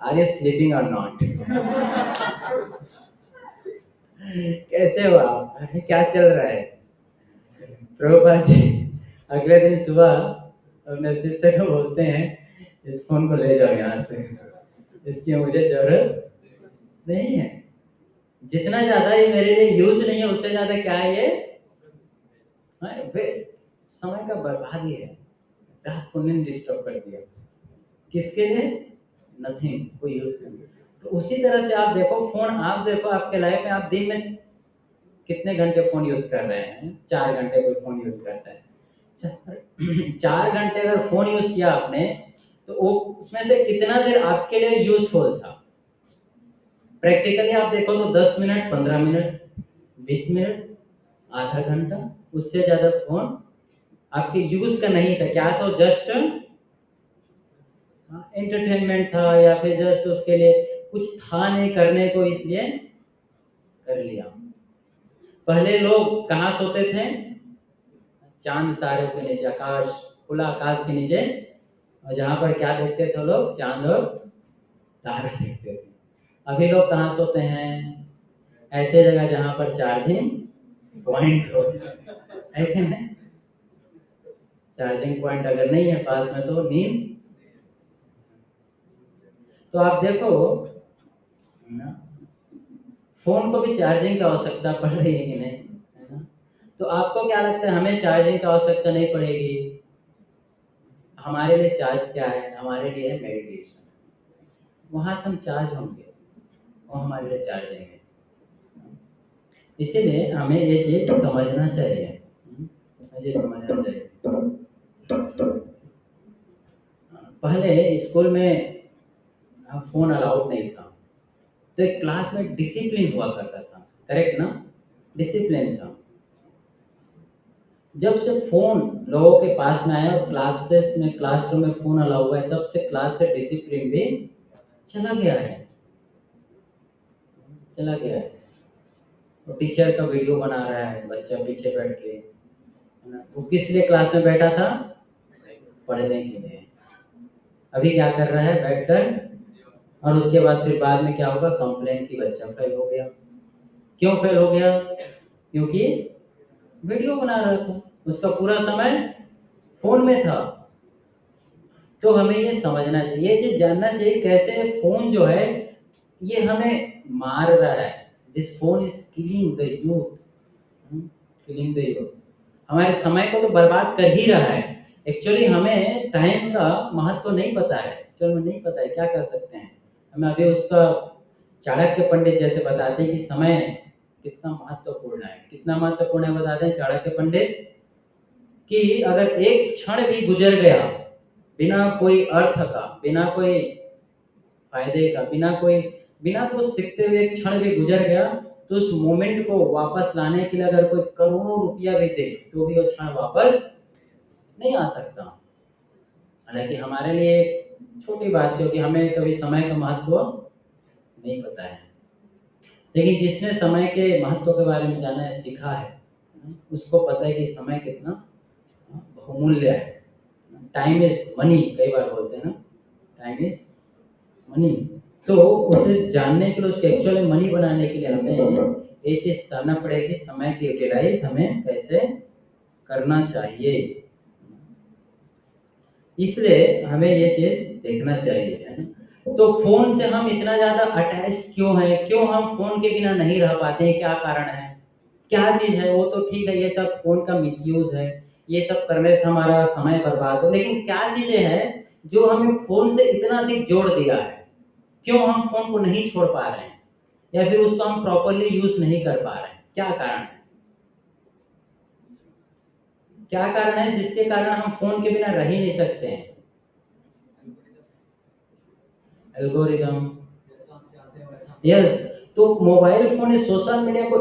are you sleeping और नॉट? कैसे हो आप? क्या चल रहा है? प्रभुपाद जी अगले दिन सुबह अपने शिष्य को बोलते हैं, इस फ़ोन को ले जाओ यहाँ से, इसकी मुझे ज़रूरत नहीं है। जितना ज़्यादा ये मेरे लिए यूज़ नहीं है, उससे ज़्यादा क्या है ये? वेस्ट, समय का बर्बादी है। रात को नींद डिस्टर्ब कर दिया, किसके लिए? नथिंग, कोई यूज़ नहीं। तो उसी तरह से आप देखो फ़ोन, आप देखो आपके लाइफ में आप दिन में कितने घंटे फ़ोन यूज़ कर रहे हैं? 4 घंटे कोई फ़ोन यूज़ करता है। 4 घंटे अगर फ़ोन यूज़ किया आपने, तो वो उसमें से कितना देर आपके लिए यूज़फुल था? प्रैक्टिकली आप देखो तो 10 मिनट, 15 मिनट, 20 मिनट, आधा घंटा, उससे ज़्यादा फ़ोन आपके यूज़ का नहीं था। क्या था? जस्ट एंटरटेनमेंट था, या फिर जस्ट उसके लिए कुछ था नहीं करने को, इसलिए कर लिया। पहले लोग कहाँ सोते थे? चाँद तारों के नीचे, आकाश, खुला आकाश के नीचे, और जहाँ पर क्या देखते थे लोग? चाँद और तारे देखते थे। अभी लोग कहाँ सोते हैं? ऐसे जगह जहाँ पर चार्जिंग पॉइंट हो, है कि नहीं? चार्जिंग पॉइंट अगर नहीं है पास में तो नींद। तो आप देखो ना, फ़ोन को भी चार्जिंग की आवश्यकता पड़ रही है कि नहीं, है ना? तो आपको क्या लगता है, हमें चार्जिंग की आवश्यकता नहीं पड़ेगी? हमारे लिए चार्ज क्या है? हमारे लिए है मेडिटेशन। वहाँ से हम चार्ज होंगे, वो हमारे लिए चार्जिंग है। इसीलिए हमें ये चीज़ समझना चाहिए, मुझे समझना चाहिए। पहले स्कूल में फ़ोन अलाउड नहीं था, तो एक क्लास में डिसिप्लिन हुआ करता था, करेक्ट ना? डिसिप्लिन था। जब से फ़ोन लोगों के पास में आया और क्लासेस में, क्लासरूम में फ़ोन अलाउ हुआ है, तब से क्लास से डिसिप्लिन भी चला गया है, चला गया है। तो टीचर का वीडियो बना रहा है बच्चा पीछे बैठ के, है ना? वो किस लिए क्लास में बैठा था? पढ़ने के लिए। अभी क्या कर रहा है बैठकर? और उसके बाद फिर बाद में क्या होगा? कंप्लेन कि बच्चा फेल हो गया। क्यों फेल हो गया? क्योंकि वीडियो बना रहा था, उसका पूरा समय फ़ोन में था। तो हमें ये समझना चाहिए, ये चीज़ जानना चाहिए कैसे फ़ोन जो है ये हमें मार रहा है। This phone is killing the youth, killing the youth. हमारे समय को तो बर्बाद कर ही रहा है। एक्चुअली हमें टाइम का महत्व नहीं पता है, एक्चुअल में नहीं पता है, क्या कर सकते हैं? हमें अभी उसका चाणक्य पंडित जैसे बताते हैं कि समय कितना महत्वपूर्ण है। कितना महत्वपूर्ण है बताते हैं चाणक्य पंडित, कि अगर एक क्षण भी गुजर गया बिना कोई अर्थ का, बिना कोई फ़ायदे का, बिना कुछ सीखते हुए एक क्षण भी गुजर गया, तो उस मोमेंट को वापस लाने के लिए अगर कोई करोड़ों रुपया भी दे, तो भी वो क्षण वापस नहीं आ सकता। हालाँकि हमारे लिए छोटी बात है कि हमें कभी समय का महत्व नहीं पता है। लेकिन जिसने समय के महत्व के बारे में जाना है, सीखा है, उसको पता है कि समय कितना बहुमूल्य है। टाइम इज़ मनी कई बार बोलते हैं ना, टाइम इज़ मनी। तो उसे जानने के लिए, उसके एक्चुअल में मनी बनाने के लिए हमें ये चीज़ जानना पड़ेगा कि समय की यूटिलाइज़ हमें कैसे करना चाहिए। इसलिए हमें ये चीज़ देखना चाहिए, है ना? तो फ़ोन से हम इतना ज़्यादा अटैच्ड क्यों हैं? क्यों हम फ़ोन के बिना नहीं रह पाते हैं? क्या कारण है? क्या चीज़ है? वो तो ठीक है, ये सब फ़ोन का मिसयूज़ है, ये सब करने से हमारा समय बर्बाद हो, लेकिन क्या चीज़ें हैं जो हमें फ़ोन से इतना अधिक जोड़ दिया है? क्यों हम फ़ोन को नहीं छोड़ पा रहे हैं? या फिर उसको हम प्रॉपर्ली यूज़ नहीं कर पा रहे हैं? क्या कारण है? क्या कारण है जिसके कारण हम फ़ोन के बिना रह ही नहीं सकते हैं? Algorithm, yes. तो मोबाइल फ़ोन इस सोशल मीडिया को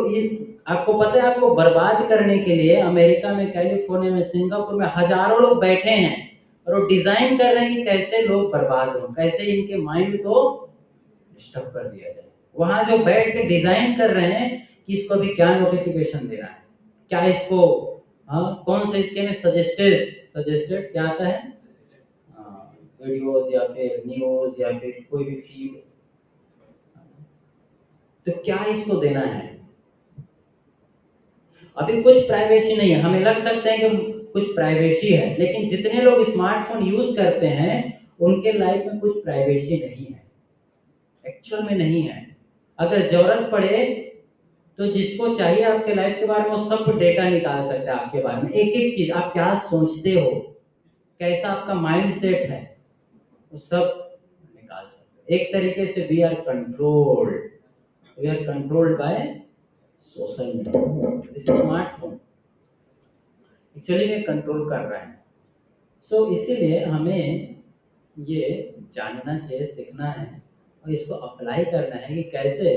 आपको पता है, आपको बर्बाद करने के लिए अमेरिका में, कैलिफोर्निया में, सिंगापुर में हज़ारों लोग बैठे हैं और वो डिज़ाइन कर रहे हैं कि कैसे लोग बर्बाद हों, कैसे इनके माइंड को डिस्टर्ब कर दिया जाए। वहाँ जो बैठ के डिज़ाइन कर रहे हैं कि इसको अभी क्या नोटिफ़िकेशन देना है, क्या इसको कौन सा इसके में सजेस्टेड क्या आता है, वीडियोज़ या फिर न्यूज़ या फिर कोई भी फ़ीड, तो क्या इसको देना है। अभी कुछ प्राइवेसी नहीं है, हमें लग सकता है कि कुछ प्राइवेसी है, लेकिन जितने लोग स्मार्टफ़ोन यूज़ करते हैं उनके लाइफ में कुछ प्राइवेसी नहीं है, एक्चुअल में नहीं है। अगर ज़रूरत पड़े तो जिसको चाहिए आपके लाइफ के बारे में वो सब डेटा निकाल सकता है आपके बारे में, एक-एक चीज़, आप क्या सोचते हो, कैसा आपका माइंडसेट है, वो सब निकाल सकते हैं। एक तरीके से we are controlled by social media. This smartphone actually में कंट्रोल कर रहा है। सो इसीलिए हमें ये जानना चाहिए, सीखना है और इसको अप्लाई करना है कि कैसे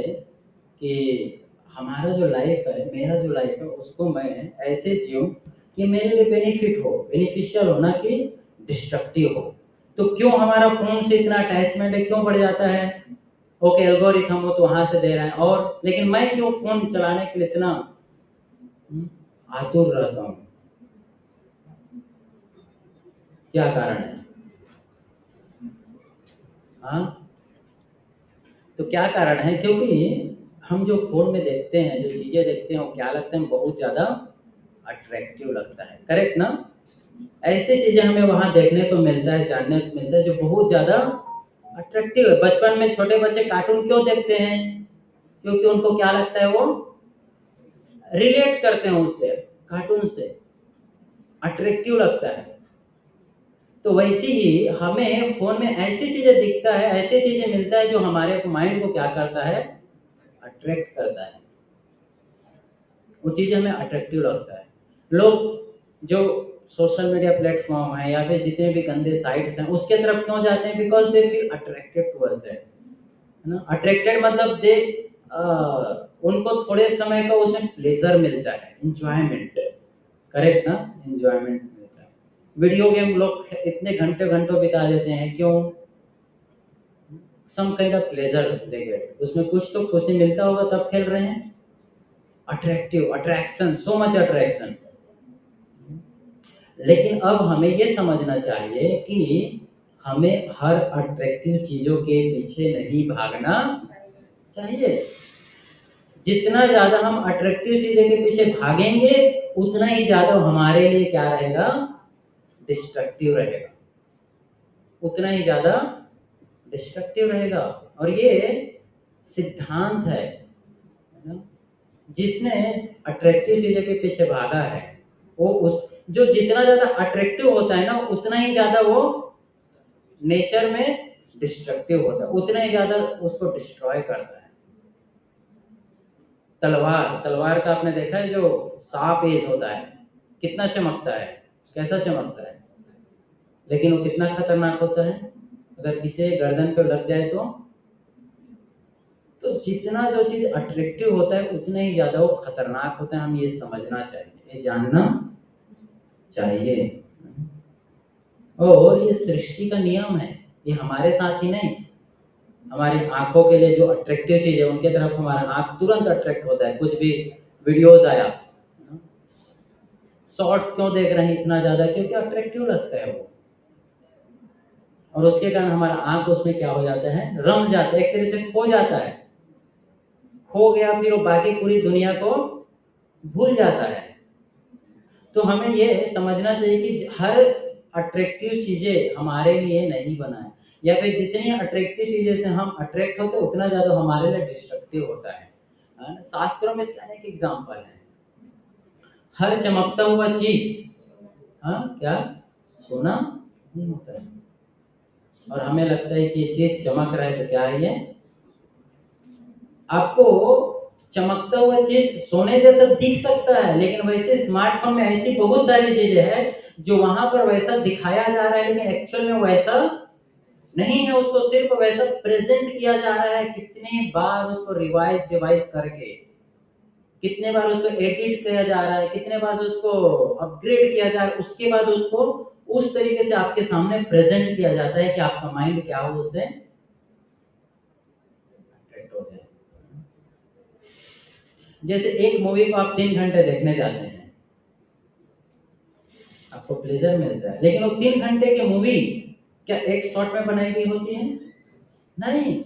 कि हमारा जो लाइफ है, मेरा जो लाइफ है, उसको मैं ऐसे जीऊँ कि मेरे लिए बेनिफिशियल हो, ना कि डिस्ट्रक्टिव हो। तो क्यों हमारा फ़ोन से इतना अटैचमेंट है, क्यों बढ़ जाता है? ओके, एल्गोरिथम वो तो वहाँ से दे रहा है, और लेकिन मैं क्यों फ़ोन चलाने के लिए इतना आतुर रहता हूँ? क्या कारण है? हाँ? तो क्या कारण है? क्योंकि हम जो फ़ोन में देखते हैं, जो चीज़ें देखते हैं, वो क्या लगता है, बहुत ज़्यादा अट्रैक्टिव लगता है, करेक्ट ना? ऐसी चीज़ें हमें वहाँ देखने को मिलता है, जानने को मिलता है जो बहुत ज़्यादा अट्रैक्टिव है। बचपन में छोटे बच्चे कार्टून क्यों देखते हैं? क्योंकि उनको क्या लगता है, वो रिलेट करते हैं उससे, कार्टून से, अट्रैक्टिव लगता है। तो वैसे ही हमें फ़ोन में ऐसी चीज़ें दिखता है, ऐसी चीज़ें मिलता है जो हमारे माइंड को क्या करता है, अट्रैक्ट करता है। वो चीज़ हमें अट्रैक्टिव लगता है। लोग जो सोशल मीडिया प्लेटफ़ॉर्म है या फिर जितने भी गंदे साइट्स हैं, उसके तरफ क्यों जाते हैं? Because they feel attracted towards that, है ना? अट्रैक्टेड मतलब उनको थोड़े समय का उसमें प्लेज़र मिलता है, एन्जॉयमेंट, करेक्ट ना? एन्जॉयमेंट मिलता है। वीडियो गेम लोग इतने घंटों-घंटों बिता देते हैं, क्यों? Some kind of pleasure they get, उसमें कुछ तो खुशी मिलता होगा तब खेल रहे हैं। Attraction, so much attraction. लेकिन अब हमें ये समझना चाहिए कि हमें हर अट्रैक्टिव चीज़ों के पीछे नहीं भागना चाहिए। जितना ज़्यादा हम अट्रैक्टिव चीज़ों के पीछे भागेंगे, उतना ही ज़्यादा हमारे लिए क्या रहेगा, डिस्ट्रक्टिव रहेगा। उतना ही ज़्यादा डिस्ट्रक्टिव रहेगा। और ये सिद्धांत है ना? जिसने अट्रैक्टिव चीज़ों के पीछे भागा है, वो उस जो जितना ज़्यादा अट्रैक्टिव होता है ना, उतना ही ज़्यादा वो नेचर में डिस्ट्रक्टिव होता है, उतना ही ज़्यादा उसको डिस्ट्रॉय करता है। तलवार का आपने देखा है, जो शार्प एज होता है, कितना चमकता है, कैसा चमकता है, लेकिन वो कितना खतरनाक होता है, अगर किसी के गर्दन पे लग जाए तो जितना जो चीज़ अट्रैक्टिव होता है उतना ही ज़्यादा वो खतरनाक होता है। हम ये समझना चाहिए, ये जानना चाहिए। और ये सृष्टि का नियम है, ये हमारे साथ ही नहीं, हमारी आँखों के लिए जो अट्रैक्टिव चीज़ है उनके तरफ हमारा आँख तुरंत अट्रैक्ट होता है। कुछ भी वीडियोज़ आया, शॉर्ट्स क्यों देख रहे हैं इतना ज़्यादा? क्योंकि अट्रैक्टिव लगता है वो, और उसके कारण हमारा आँख उसमें क्या हो जाता है, रम जाता है, एक तरह से खो जाता है। खो गया, फिर वो बाकी पूरी दुनिया को भूल जाता है। तो हमें ये समझना चाहिए कि हर अट्रैक्टिव चीज़ें हमारे लिए नहीं बना है, या फिर जितनी अट्रैक्टिव चीज़ें से हम अट्रैक्ट होते हैं उतना ज़्यादा हमारे लिए डिस्ट्रक्टिव होता है। शास्त्रों में इसका अनेक एग्जाम्पल है। हर चमकता हुआ चीज़ क्या सोना नहीं होता है, और हमें लगता है कि ये चीज़ चमक रहा है तो क्या है ये? आपको चमकता हुआ चीज़ सोने जैसा दिख सकता है, लेकिन वैसे स्मार्टफ़ोन में ऐसी बहुत सारी चीज़ें हैं जो वहाँ पर वैसा दिखाया जा रहा है, लेकिन एक्चुअल में वैसा नहीं है, उसको सिर्फ वैसा प्रेजेंट किया जा रहा है, कितने बार उसको रिवाइज करके, कितने बार उसको एडिट किया जा रहा है, कितने बार उसको अपग्रेड किया जा रहा है, उसके बाद उसको उस तरीके से आपके सामने प्रेजेंट किया जाता है कि आपका माइंड क्या हो, उससे अट्रैक्ट हो जाए। जैसे एक मूवी को आप 3 घंटे देखने जाते हैं, आपको प्लेजर मिलता है, लेकिन वो 3 घंटे की मूवी क्या एक शॉट में बनाई गई होती है? नहीं।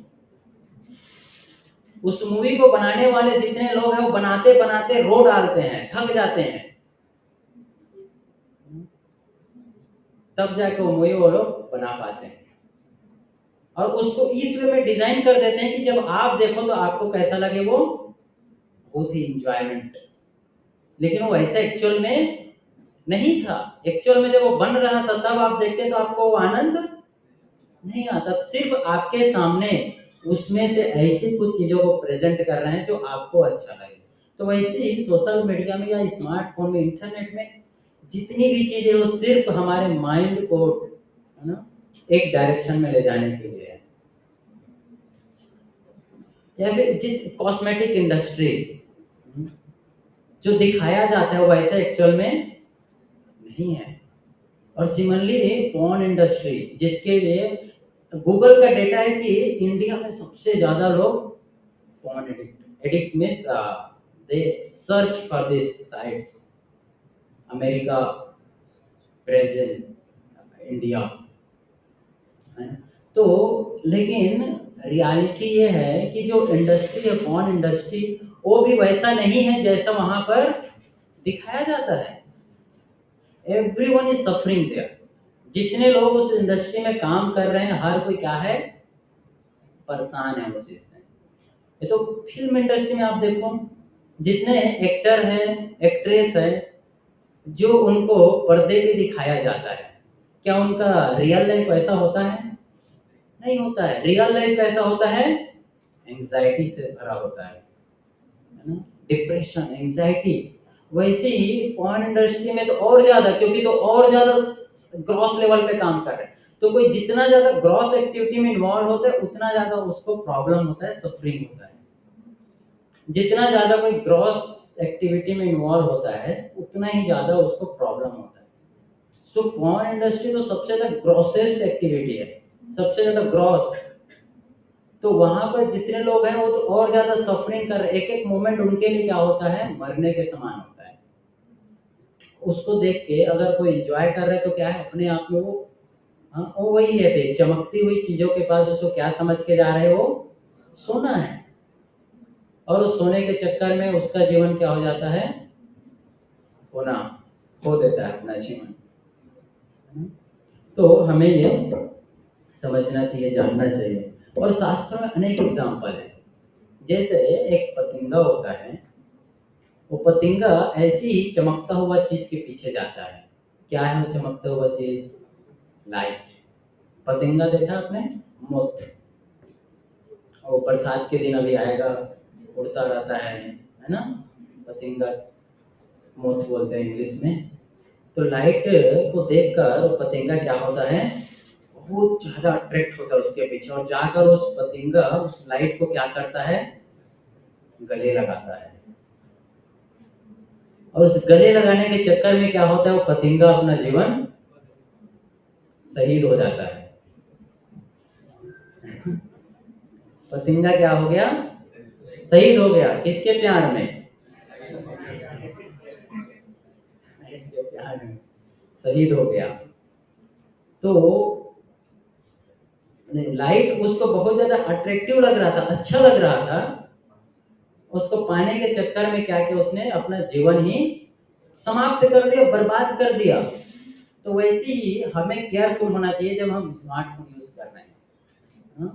उस मूवी को बनाने वाले जितने लोग हैं, वो बनाते बनाते रो डालते हैं, थक जाते हैं, तब जाके वो मूवी वो लोग बना पाते हैं। और उसको इस वे में डिजाइन कर देते हैं कि जब आप देखो तो आपको कैसा लगे, वो बहुत ही इंजॉयमेंट। लेकिन वो ऐसा एक्चुअल में नहीं था। एक्चुअल में जब वो बन रहा था तब आप देखते तो आपको वो आनंद नहीं आता। सिर्फ आपके सामने उसमें से ऐसी कुछ चीजों को प्रेजेंट कर रहे हैं जो आपको अच्छा लगे। तो वैसे ही सोशल मीडिया में या स्मार्टफोन में, इंटरनेट में जितनी भी चीजें, वो सिर्फ हमारे माइंड को, है ना, एक डायरेक्शन में ले जाने के लिए है। या फिर जित कॉस्मेटिक इंडस्ट्री, जो दिखाया जाता है वो ऐसा एक्चुअल में नहीं है। और सिमिलरली पॉर्न इंडस्ट्री, जिसके लिए गूगल का डेटा है कि इंडिया में सबसे ज्यादा लोग पॉर्न एडिक्ट में they search for this sites, America, Brazil, India, है। तो लेकिन रियलिटी ये है कि जो इंडस्ट्री है, पॉर्न इंडस्ट्री, वो भी वैसा नहीं है जैसा वहां पर दिखाया जाता है। Everyone is suffering there. जितने लोग उस इंडस्ट्री में काम कर रहे हैं, हर कोई क्या है, परेशान है उस चीज से। ये तो फिल्म इंडस्ट्री में आप देखो, जितने एक्टर हैं, एक्ट्रेस है, जो उनको पर्दे पे दिखाया जाता है, क्या उनका रियल लाइफ ऐसा होता है? नहीं होता है। रियल लाइफ कैसा होता है? एंजाइटी से भरा होता है ना, डिप्रेशन, एंजाइटी। वैसे ही पॉर्न इंडस्ट्री में तो और ज्यादा, क्योंकि तो और ज्यादा ग्रॉस लेवल पे काम कर रहे हैं। तो कोई जितना ज्यादा ग्रॉस एक्टिविटी में इन्वॉल्व होता है, उतना ज्यादा उसको प्रॉब्लम होता है, सफरिंग होता है। जितना ज्यादा कोई ग्रॉस एक्टिविटी में इन्वॉल्व होता है, उतना ही ज्यादा उसको प्रॉब्लम होता है। सो पॉर्न इंडस्ट्री तो सबसे ज्यादा ग्रॉसेस्ट एक्टिविटी है, सबसे ज्यादा ग्रॉस। तो वहां पर जितने लोग हैं वो तो और ज्यादा सफरिंग कर रहे हैं। एक एक मोमेंट उनके लिए क्या होता है, मरने के समान होता है। उसको देख के अगर कोई एंजॉय कर रहे हैं तो क्या है, अपने आप में वो, हाँ, वो वही है फिर, चमकती हुई चीजों के पास उसको क्या समझ के जा रहे हो, सोना है। और उस सोने के चक्कर में उसका जीवन क्या हो जाता है, होना, खो देता है अपना जीवन। तो हमें ये समझना चाहिए, जानना चाहिए। और शास्त्रों में अनेक एग्जाम्पल है। जैसे एक पतंगा होता है, वो पतंगा ऐसी ही चमकता हुआ चीज के पीछे जाता है। क्या है वो चमकता हुआ चीज? लाइट। पतंगा देखा आपने? मोथ। और बरसात के दिन अभी आएगा, उड़ता रहता है ना, पतंगा, मोथ बोलते हैं इंग्लिश में। तो लाइट को देखकर वो पतंगा क्या होता है, बहुत ज्यादा अट्रैक्ट होता है उसके पीछे, और जाकर उस पतंगा उस लाइट को क्या करता है, गले लगाता है। और उस गले लगाने के चक्कर में क्या होता है, वो पतंगा अपना जीवन शहीद हो जाता है। पतंगा क्या हो गया, शहीद हो गया। किसके प्यार में? के प्यार में शहीद हो गया। तो लाइट उसको बहुत ज्यादा अट्रैक्टिव लग रहा था, अच्छा लग रहा था। उसको पाने के चक्कर में क्या किया, उसने अपना जीवन ही समाप्त कर दिया, बर्बाद कर दिया। तो वैसे ही हमें केयरफुल होना चाहिए जब हम स्मार्टफोन यूज कर रहे हैं।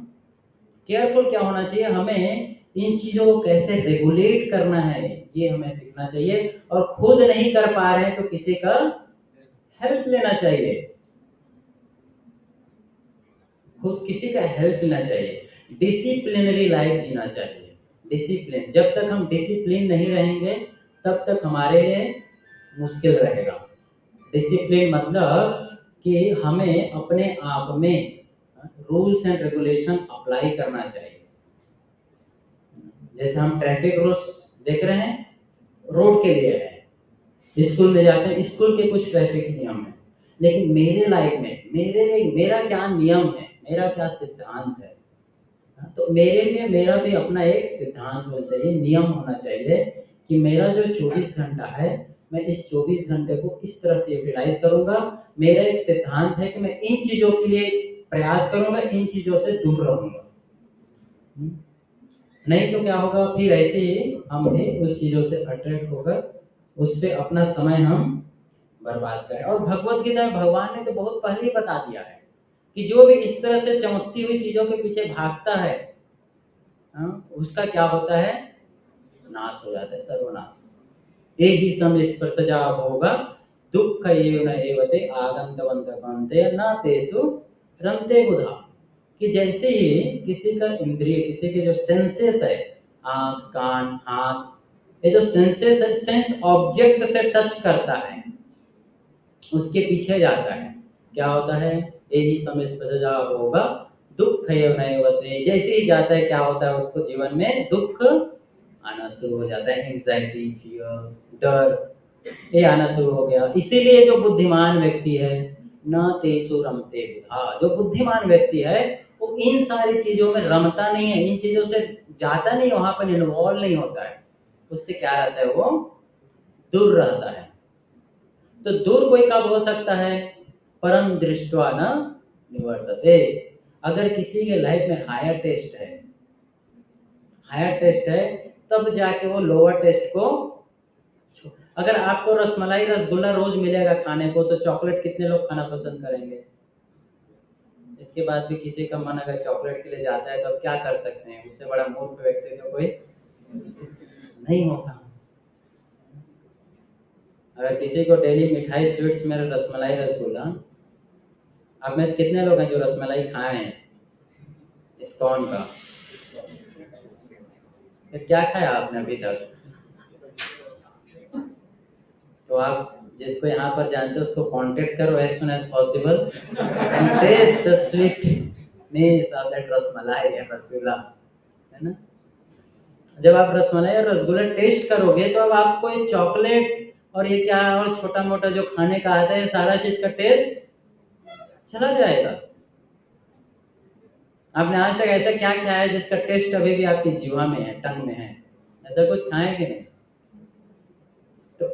केयरफुल क्या होना चाहिए, हमें इन चीजों को कैसे रेगुलेट करना है, ये हमें सीखना चाहिए। और खुद नहीं कर पा रहे हैं तो किसी का हेल्प लेना चाहिए, खुद किसी का हेल्प लेना चाहिए। डिसिप्लिनरी लाइफ जीना चाहिए। डिसिप्लिन, जब तक हम डिसिप्लिन नहीं रहेंगे तब तक हमारे लिए मुश्किल रहेगा। डिसिप्लिन मतलब कि हमें अपने आप में रूल्स एंड रेगुलेशन अप्लाई करना चाहिए। जैसे हम ट्रैफिक रूल्स देख रहे हैं, रोड के लिए है, स्कूल में जाते हैं, स्कूल के कुछ ट्रैफिक नियम है, लेकिन मेरे लाइफ में मेरे लिए मेरा क्या नियम है, मेरा क्या सिद्धांत है। तो मेरे लिए मेरा भी अपना एक सिद्धांत होना चाहिए, नियम होना चाहिए कि मेरा जो 24 घंटा है, मैं इस 24 घंटे को इस तरह से यूटिलाइज करूंगा। मेरा एक सिद्धांत है कि मैं इन चीजों के लिए प्रयास करूंगा, इन चीजों से दूर रहूंगा। नहीं तो क्या होगा, फिर ऐसे ही हम भी उस चीजों से अट्रैक्ट होकर उस पे अपना समय हम बर्बाद करें। और भगवत गीता में भगवान ने तो बहुत पहले ही बता दिया है कि जो भी इस तरह से चमकती हुई चीजों के पीछे भागता है, उसका क्या होता है, नाश हो जाता है, सर्वनाश। एहि समस्पर्शजा भोगा दुःख एव न एवते आगन्तवन्त कान्ते न तेषु रमते बुधा। कि जैसे ही किसी का इंद्रिय, किसी के जो सेंसेस है, आंख, कान, हाथ, ये जो सेंसेस है, सेंस ऑब्जेक्ट से टच करता है, उसके पीछे जाता है, क्या होता है, यही समस्पर्शजा होगा दुःख एव न एवते। जैसे ही जाता है, क्या होता है, उसको जीवन में दुख आना शुरू हो जाता है, एंजाइटी, फियर, डर, ये आना शुरू हो गया। इसीलिए जो बुद्धिमान व्यक्ति है, न तेषु रमते बुधा, जो बुद्धिमान व्यक्ति है वो इन सारी चीजों में रमता नहीं है, इन चीजों से जाता नहीं, वहां पर इन्वॉल्व नहीं होता है, उससे क्या रहता है, वो दूर रहता है। तो दूर कोई कब हो सकता है, परम दृष्टवा न निवर्तते। अगर किसी के लाइफ में हायर टेस्ट है, तब जाके वो लोअर टेस्ट को, अगर आपको रसमलाई रसगुल्ला रोज मिलेगा खाने को, तो चॉकलेट कितने लोग खाना पसंद करेंगे। इसके बाद भी किसी का मन अगर चॉकलेट के लिए जाता है तो अब क्या कर सकते हैं, उससे बड़ा मूर्ख व्यक्ति तो कोई नहीं होगा। अगर किसी को डेली मिठाई, स्वीट्स में रसमलाई रसगुल्ला, आप में से कितने लोग हैं जो रसमलाई खाए हैं इस्कॉन का, तो क्या खाया आपने अभी तक। तो आप जिसको यहाँ पर जानते हो उसको कांटेक्ट करो as soon as possible and taste the sweetness of that rasmalai या रसगुल्ला, है ना। जब आप रसमलाई और रसगुल्ला टेस्ट करोगे तो अब आपको ये चॉकलेट और ये क्या और छोटा मोटा जो खाने का आता है, सारा चीज का टेस्ट चला जाएगा। आपने आज तक ऐसा क्या खाया है जिसका टेस्ट अभी भी आपकी जीवा में है, टंग में है, ऐसा कुछ खाए कि नहीं। तो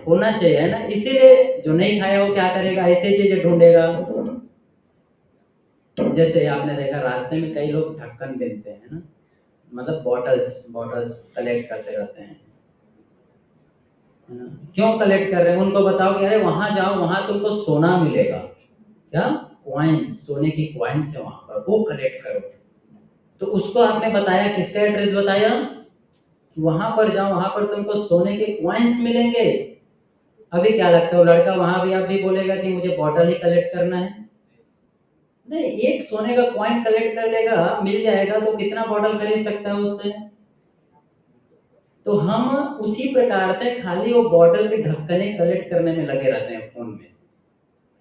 होना चाहिए, है ना। इसीलिए जो नहीं खाया वो क्या करेगा, ऐसी चीजें ढूंढेगा। जैसे आपने देखा रास्ते में कई लोग ढक्कन बिनते हैं ना, मतलब बॉटल्स कलेक्ट करते रहते हैं, है ना। क्यों कलेक्ट कर रहे हैं, उनको बताओ कि अरे वहां जाओ, वहां तुमको सोना मिलेगा, क्या कॉइन, सोने की कॉइन्स है वहां पर, वो कलेक्ट करो। तो उसको आपने बताया, किसका एड्रेस बताया, कि वहां पर जाओ, वहां पर तुमको सोने के कॉइन्स मिलेंगे। अभी क्या लगता है, वो लड़का वहां भी आप भी बोलेगा कि मुझे बॉटल ही कलेक्ट करना है। नहीं, एक सोने का कॉइन कलेक्ट कर लेगा, मिल जाएगा, तो कितना बॉटल खरीद सकता है उससे। तो हम उसी प्रकार से खाली वो बॉटल के ढक्कने कलेक्ट करने में लगे रहते हैं फोन में,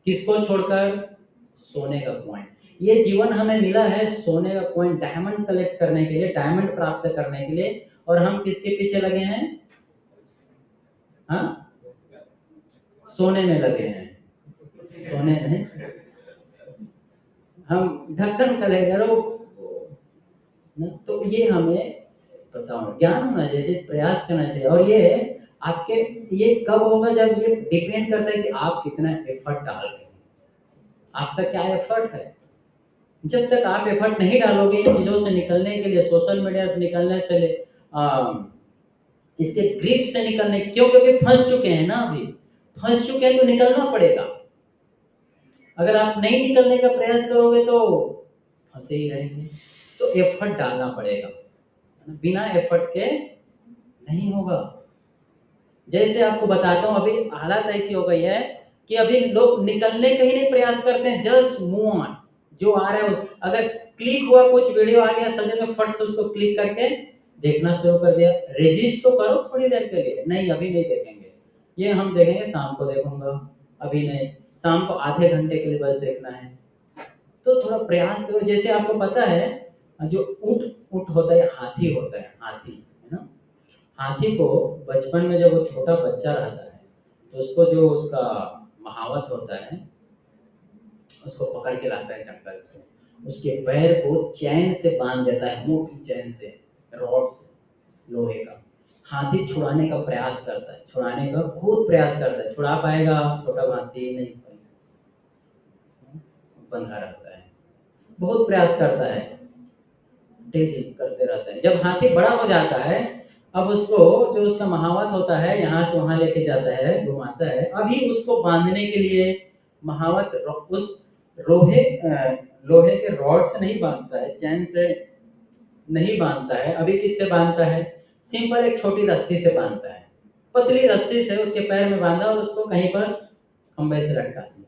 किसको छोड़कर, सोने का कॉइन। ये जीवन हमें मिला है सोने का कॉइन, डायमंड कलेक्ट करने के लिए, डायमंड प्राप्त करने के लिए, और हम किसके पीछे लगे हैं, हाँ, सोने में लगे हैं, सोने में हम ढक्कन कलेक्ट करो। तो ये हमें पता होना, ज्ञान होना चाहिए, प्रयास करना चाहिए। और ये आपके, ये कब होगा, जब ये डिपेंड करता है कि आप कितना एफर्ट डाल रहे हैं, आपका क्या एफर्ट है। जब तक आप एफर्ट नहीं डालोगे इन चीज़ों से निकलने के लिए, सोशल मीडिया से निकलने से इसके ग्रिप से निकलने, क्यों, क्योंकि फंस चुके हैं ना, अभी फंस चुके हैं तो निकलना पड़ेगा। अगर आप नहीं निकलने का प्रयास करोगे तो फंसे ही रहेंगे। तो एफर्ट डालना पड़ेगा, बिना एफर्ट के नहीं होगा। जैसे आपको बताता हूँ, अभी हालत ऐसी हो गई है कि अभी लोग निकलने का ही नहीं प्रयास करते हैं, जस्ट मूव ऑन, जो आ रहा है। अगर क्लिक हुआ, कुछ वीडियो आ गया सजेशन में, फट से उसको क्लिक करके देखना शुरू कर दिया। रजिस्ट तो करो थोड़ी देर के लिए, नहीं अभी नहीं देखेंगे, ये हम देखेंगे शाम को देखूंगा, अभी नहीं, शाम को आधे घंटे के लिए बस देखना है। तो थोड़ा प्रयास करो। जैसे आपको पता है जो ऊँट ऊँट होता है, हाथी होता है, हाथी, है ना? हाथी को बचपन में जब वो छोटा बच्चा रहता है, तो उसको जो उसका महावत होता है, उसको पकड़ के लाता है जंगल से। उसके पैर को चैन से बाँध देता है, मोटी चैन से, रॉड से, लोहे का। हाथी छुड़ाने का प्रयास करता है, छुड़ाने का खूब प्रयास करता है। छुड़ा पाएगा छोटा हाथी? नहीं पाएगा, बंधा रहता है। बहुत प्रयास करता है, डेली करते रहता है। जब हाथी बड़ा हो जाता है, अब उसको जो उसका महावत होता है यहाँ से वहाँ लेके जाता है, घुमाता है। अभी उसको बांधने के लिए महावत उस लोहे के रॉड से नहीं बांधता है, चैन से नहीं बांधता है। अभी किससे बांधता है? सिंपल एक छोटी रस्सी से बांधता है। पतली रस्सी से उसके पैर में बांधा और उसको कहीं पर खंबे से लटका दिया।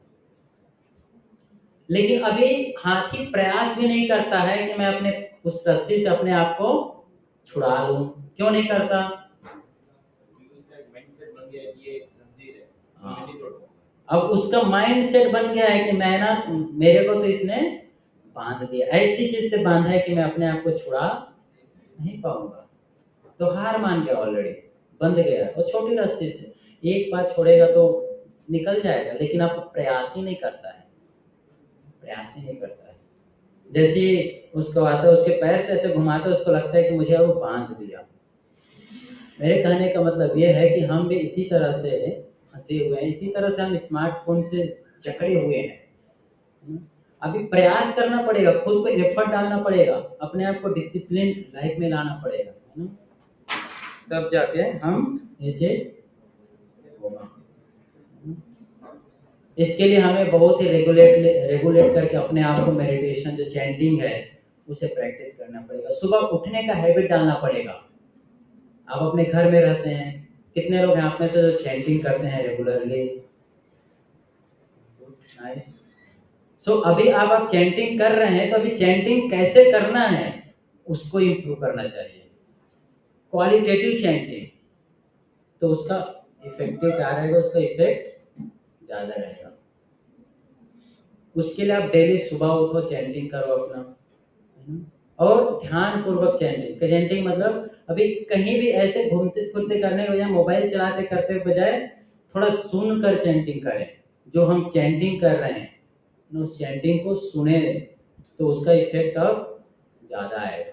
लेकिन अभी हाथी प्रयास भी नहीं करता है कि मैं अपने उस रस्सी से अपने आप को छुड़ा लूं। क्यों नहीं करता? हाँ। अब उसका माइंड सेट बन गया है कि मैं ना, मेरे को तो इसने बांध दिया, ऐसी चीज से बांधा है कि मैं अपने आप को छुड़ा नहीं पाऊंगा। तो हार मान गया, ऑलरेडी बंध गया और छोटी रस्सी से। एक बार छोड़ेगा तो निकल जाएगा, लेकिन अब प्रयास ही नहीं करता है, प्रयास ही नहीं करता है। जैसे उसको आता है, उसके पैर से ऐसे घुमाता है, उसको लगता है कि मुझे अब बांध दिया। मेरे कहने का मतलब ये है कि हम भी इसी तरह से फंसे हुए हैं, इसी तरह से हम स्मार्टफोन से जकड़े हुए हैं। अभी प्रयास करना पड़ेगा, खुद को एफर्ट डालना पड़ेगा, अपने आप को डिसिप्लिन लाइफ में लाना पड़ेगा, है ना? तब जाके हम ये चीज होगा। इसके लिए हमें बहुत ही रेगुलेट करके अपने आप को मेडिटेशन, जो चैंटिंग है, उसे प्रैक्टिस करना पड़ेगा। सुबह उठने का हैबिट डालना पड़ेगा। आप अपने घर में रहते हैं, कितने लोग हैं आप में से जो चैंटिंग करते हैं रेगुलरली? नाइस। सो अभी आप चैंटिंग कर रहे हैं, तो अभी चैंटिंग कैसे करना है उसको इम्प्रूव करना चाहिए। क्वालिटेटिव चैंटिंग, तो उसका इफेक्टिव क्या रहेगा, उसका इफेक्ट ज़्यादा रहेगा। उसके लिए आप डेली सुबह उठो, चैंटिंग करो अपना, और ध्यान पूर्वक चैंटिंग। चैंटिंग मतलब अभी कहीं भी ऐसे घूमते फिरते करने के बजाय, मोबाइल चलाते करते के बजाय, थोड़ा सुन कर चैंटिंग करें। जो हम चैंटिंग कर रहे हैं, उस चैंटिंग को सुने, तो उसका इफेक्ट अब ज़्यादा आएगा।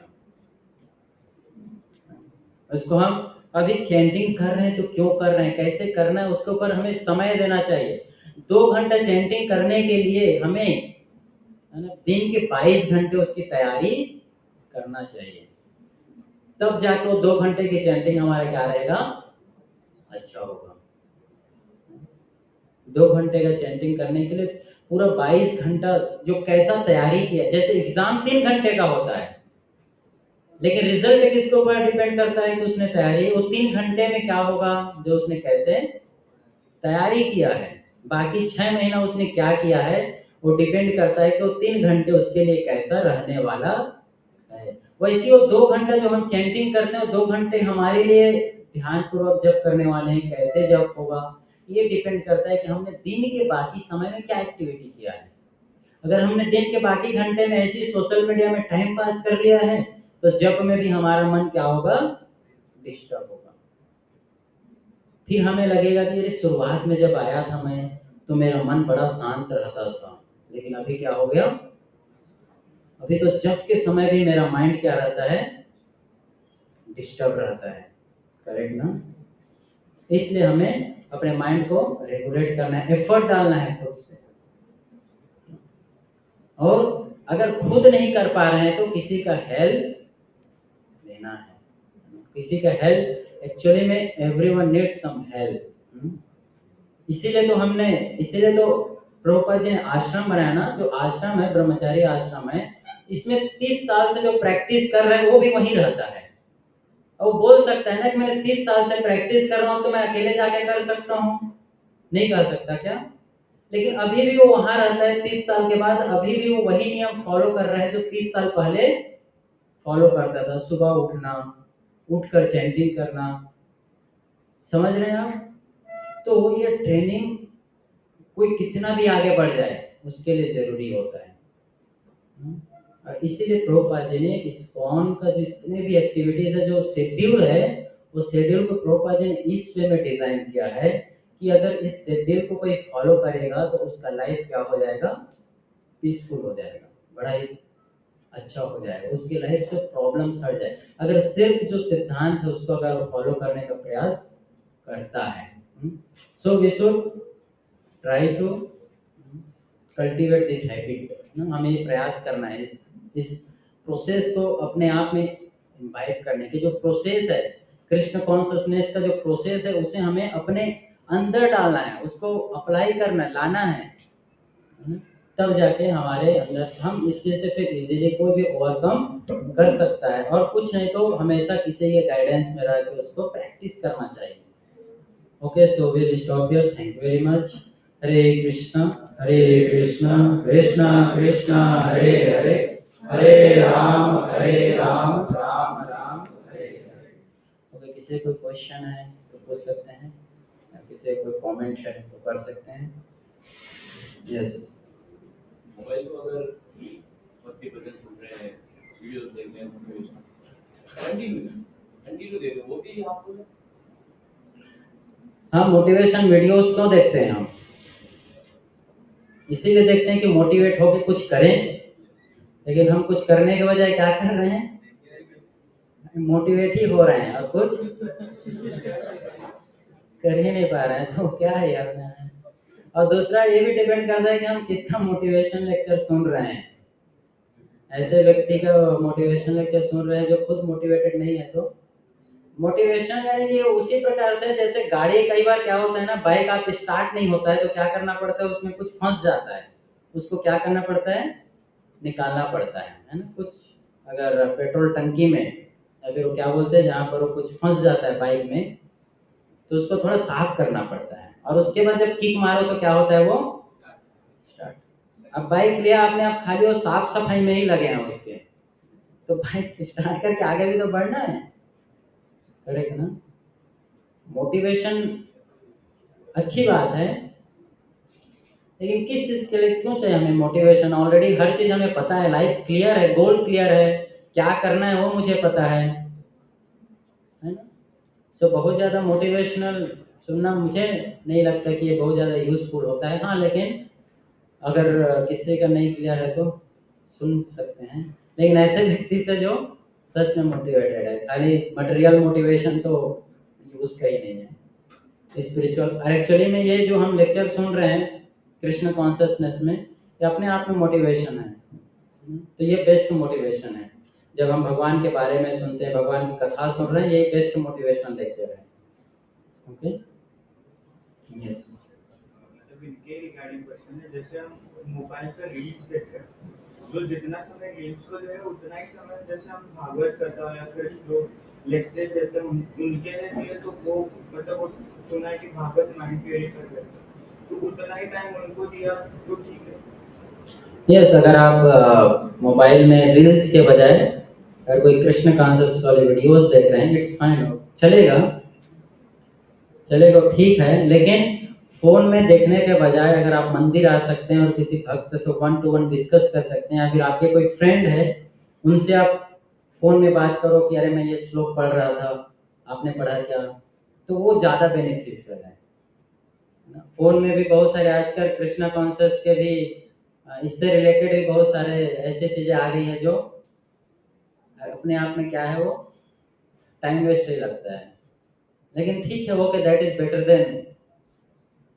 उसको हम अभी चैंटिंग कर रहे हैं तो क्यों कर रहे हैं, कैसे करना है, उसके ऊपर हमें समय देना चाहिए। 2 घंटा चैंटिंग करने के लिए हमें, है ना, दिन के 22 घंटे उसकी तैयारी करना चाहिए। तब जाके वो 2 घंटे की चैंटिंग हमारा क्या रहेगा, अच्छा होगा। 2 घंटे का चैंटिंग करने के लिए पूरा 22 घंटा जो कैसा तैयारी किया। जैसे एग्जाम 3 घंटे का होता है, लेकिन रिजल्ट किसके ऊपर डिपेंड करता है कि उसने तैयारी, वो 3 घंटे में क्या होगा, जो उसने कैसे तैयारी किया है। बाकी 6 महीना उसने क्या किया है, वो डिपेंड करता है कि वो 3 घंटे उसके लिए कैसा रहने वाला है। वैसे वो 2 घंटा जो हम चैंटिंग करते हैं, 2 घंटे हमारे लिए ध्यानपूर्वक जप करने वाले हैं, कैसे जप होगा, ये डिपेंड करता है कि हमने दिन के बाकी समय में क्या एक्टिविटी किया है। अगर हमने दिन के बाकी घंटे में ऐसे ही सोशल मीडिया में टाइम पास कर लिया है, तो जप में भी हमारा मन क्या होगा, डिस्टर्ब होगा। फिर हमें लगेगा कि अरे शुरुआत में जब आया था मैं, तो मेरा मन बड़ा शांत रहता था, लेकिन अभी क्या हो गया, अभी तो जब के समय भी मेरा माइंड क्या रहता है, डिस्टर्ब रहता है। करेक्ट ना? इसलिए हमें अपने माइंड को रेगुलेट करना है, एफर्ट डालना है खुद से। और अगर खुद नहीं कर पा रहे हैं तो किसी का हेल्प लेना है। किसी का हेल्प, एक्चुअली में एवरीवन नीड्स सम हेल्प। इसीलिए तो प्रभुपाद जी ने आश्रम बनाया ना। जो आश्रम है, ब्रह्मचारी आश्रम है, इसमें 30 साल से जो प्रैक्टिस कर रहे हैं वो भी वहीं रहता है। और वो बोल सकता है ना कि मैंने 30 साल से प्रैक्टिस कर रहा हूँ, तो मैं अकेले जाके कर सकता हूँ। नहीं कर सकता क्या? लेकिन अभी भी वो वहां रहता है 30 साल के बाद, अभी भी वो वही नियम फॉलो कर रहा है जो 30 साल पहले फॉलो करता था। सुबह उठना, उठकर चैंटिंग करना। समझ रहे हैं आप? तो ये ट्रेनिंग कोई कितना भी आगे बढ़ जाए, उसके लिए जरूरी होता है। और इसीलिए प्रभुपाद जी ने इस्कॉन का जितने भी एक्टिविटीज है, जो शेड्यूल है, वो शेड्यूल को प्रभुपाद जी ने इस वे में डिजाइन किया है कि अगर इस शेड्यूल को कोई फॉलो करेगा तो उसका लाइफ क्या हो जाएगा, पीसफुल हो जाएगा, बड़ा ही अच्छा हो जाएगा, उसकी लाइफ से प्रॉब्लम्स हट जाए अगर सिर्फ जो सिद्धांत है उसको अगर वो फॉलो करने का प्रयास करता है। So we should try to cultivate this habit. हमें ये प्रयास करना है इस प्रोसेस को अपने आप में इम्बाइब करने की, जो प्रोसेस है कृष्ण कॉन्शसनेस का, जो प्रोसेस है उसे हमें अपने अंदर डालना है, उसको अप्लाई करना, लाना है, तब जाके हमारे अंदर हम इससे से फिर इजीली कोई भी ओवरकम कर सकता है। और कुछ नहीं तो हमेशा किसी के गाइडेंस में रह के उसको प्रैक्टिस करना चाहिए। Okay, so will stop here, thank you very much. Hare Krishna Krishna Krishna Hare Hare, Hare Ram Ram Ram Hare Hare. Okay, किसी को क्वेश्चन है तो पूछ सकते हैं, या किसी को कमेंट है तो कर सकते हैं। यस, मोबाइल को अगर भक्ति भजन सुन रहे हैं, वीडियोस देख रहे हैं, कंटिन्यू देख रहे हैं, वो भी आपको हाँ, मोटिवेशन वीडियोस क्यों देखते हैं हम? इसीलिए देखते हैं कि मोटिवेट होकर कुछ करें, लेकिन हम कुछ करने के बजाय क्या कर रहे हैं, मोटिवेट ही हो रहे हैं और कुछ कर ही नहीं पा रहे हैं, तो क्या है यार। और दूसरा ये भी डिपेंड करता है कि हम किसका मोटिवेशन लेक्चर सुन रहे हैं। ऐसे व्यक्ति का मोटिवेशन लेक्चर सुन रहे हैं जो खुद मोटिवेटेड नहीं है, तो मोटिवेशन यानी कि उसी प्रकार से जैसे गाड़ी, कई बार क्या होता है ना, बाइक आप स्टार्ट नहीं होता है तो क्या करना पड़ता है, उसमें कुछ फंस जाता है, उसको क्या करना पड़ता है, निकालना पड़ता है ना। कुछ अगर पेट्रोल टंकी में या फिर क्या बोलते हैं जहाँ पर वो कुछ फंस जाता है बाइक में, तो उसको थोड़ा साफ करना पड़ता है, और उसके बाद जब किक मारो तो क्या होता है, वो स्टार्ट। अब बाइक लिया आपने, आप खाली वो साफ सफाई में ही लगे हैं उसके, तो बाइक स्टार्ट करके आगे भी तो बढ़ना है, करेक्ट ना। मोटिवेशन अच्छी बात है, लेकिन किस चीज के लिए क्यों चाहिए हमें मोटिवेशन? ऑलरेडी हर चीज हमें पता है, लाइफ क्लियर है, गोल क्लियर है, क्या करना है वो मुझे पता है ना। सो बहुत ज़्यादा मोटिवेशनल सुनना मुझे नहीं लगता कि ये बहुत ज़्यादा यूज़फुल होता है। हाँ, लेकिन अगर किसी का नहीं क्लियर है तो सुन सकते हैं, लेकिन ऐसे व्यक्ति से जो सच में मोटिवेटेड है, खाली मटेरियल मोटिवेशन तो यूज़ का ही नहीं है। स्पिरिचुअल एक्चुअली में ये जो हम लेक्चर सुन रहे हैं कृष्ण कॉन्शियसनेस में, ये अपने आप में मोटिवेशन है। तो ये बेस्ट मोटिवेशन है, जब हम भगवान के बारे में सुनते हैं, भगवान की कथा सुन रहे हैं, ये बेस्ट मोटिवेशनल लेक्चर है। Okay, yes. मतलब इनके रिगार्डिंग क्वेश्चन है, जैसे हम मोबाइल पर रील्स देखते हैं, जो जितना समय रील्स को दे उतना ही समय जैसे हम भागवत करता या फिर जो लेक्चर देते हैं उनके लिए दिए, तो वो मतलब वो सुना है कि भागवत माइंड प्यूरिफाई करता है, तो उतना ही टाइम उनको दिया तो ठीक है। यस, अगर आप मोबाइल में रील्स के बजाय अगर कोई कृष्ण कॉन्शियस वाले वीडियोस देख रहे हैं, इट्स फाइन, चलेगा चलेगा, ठीक है। लेकिन फोन में देखने के बजाय अगर आप मंदिर आ सकते हैं और किसी भक्त से 1 to 1 डिस्कस कर सकते हैं, या फिर आपके कोई फ्रेंड है उनसे आप फोन में बात करो कि अरे मैं ये श्लोक पढ़ रहा था, आपने पढ़ा क्या, तो वो ज़्यादा बेनिफिशियल है ना। फोन में भी बहुत सारे आजकल कृष्णा कॉन्शियस के भी इससे रिलेटेड भी बहुत सारे ऐसी चीज़ें आ गई हैं जो अपने आप में क्या है, वो टाइम वेस्ट ही लगता है, लेकिन ठीक है, okay, that is better than,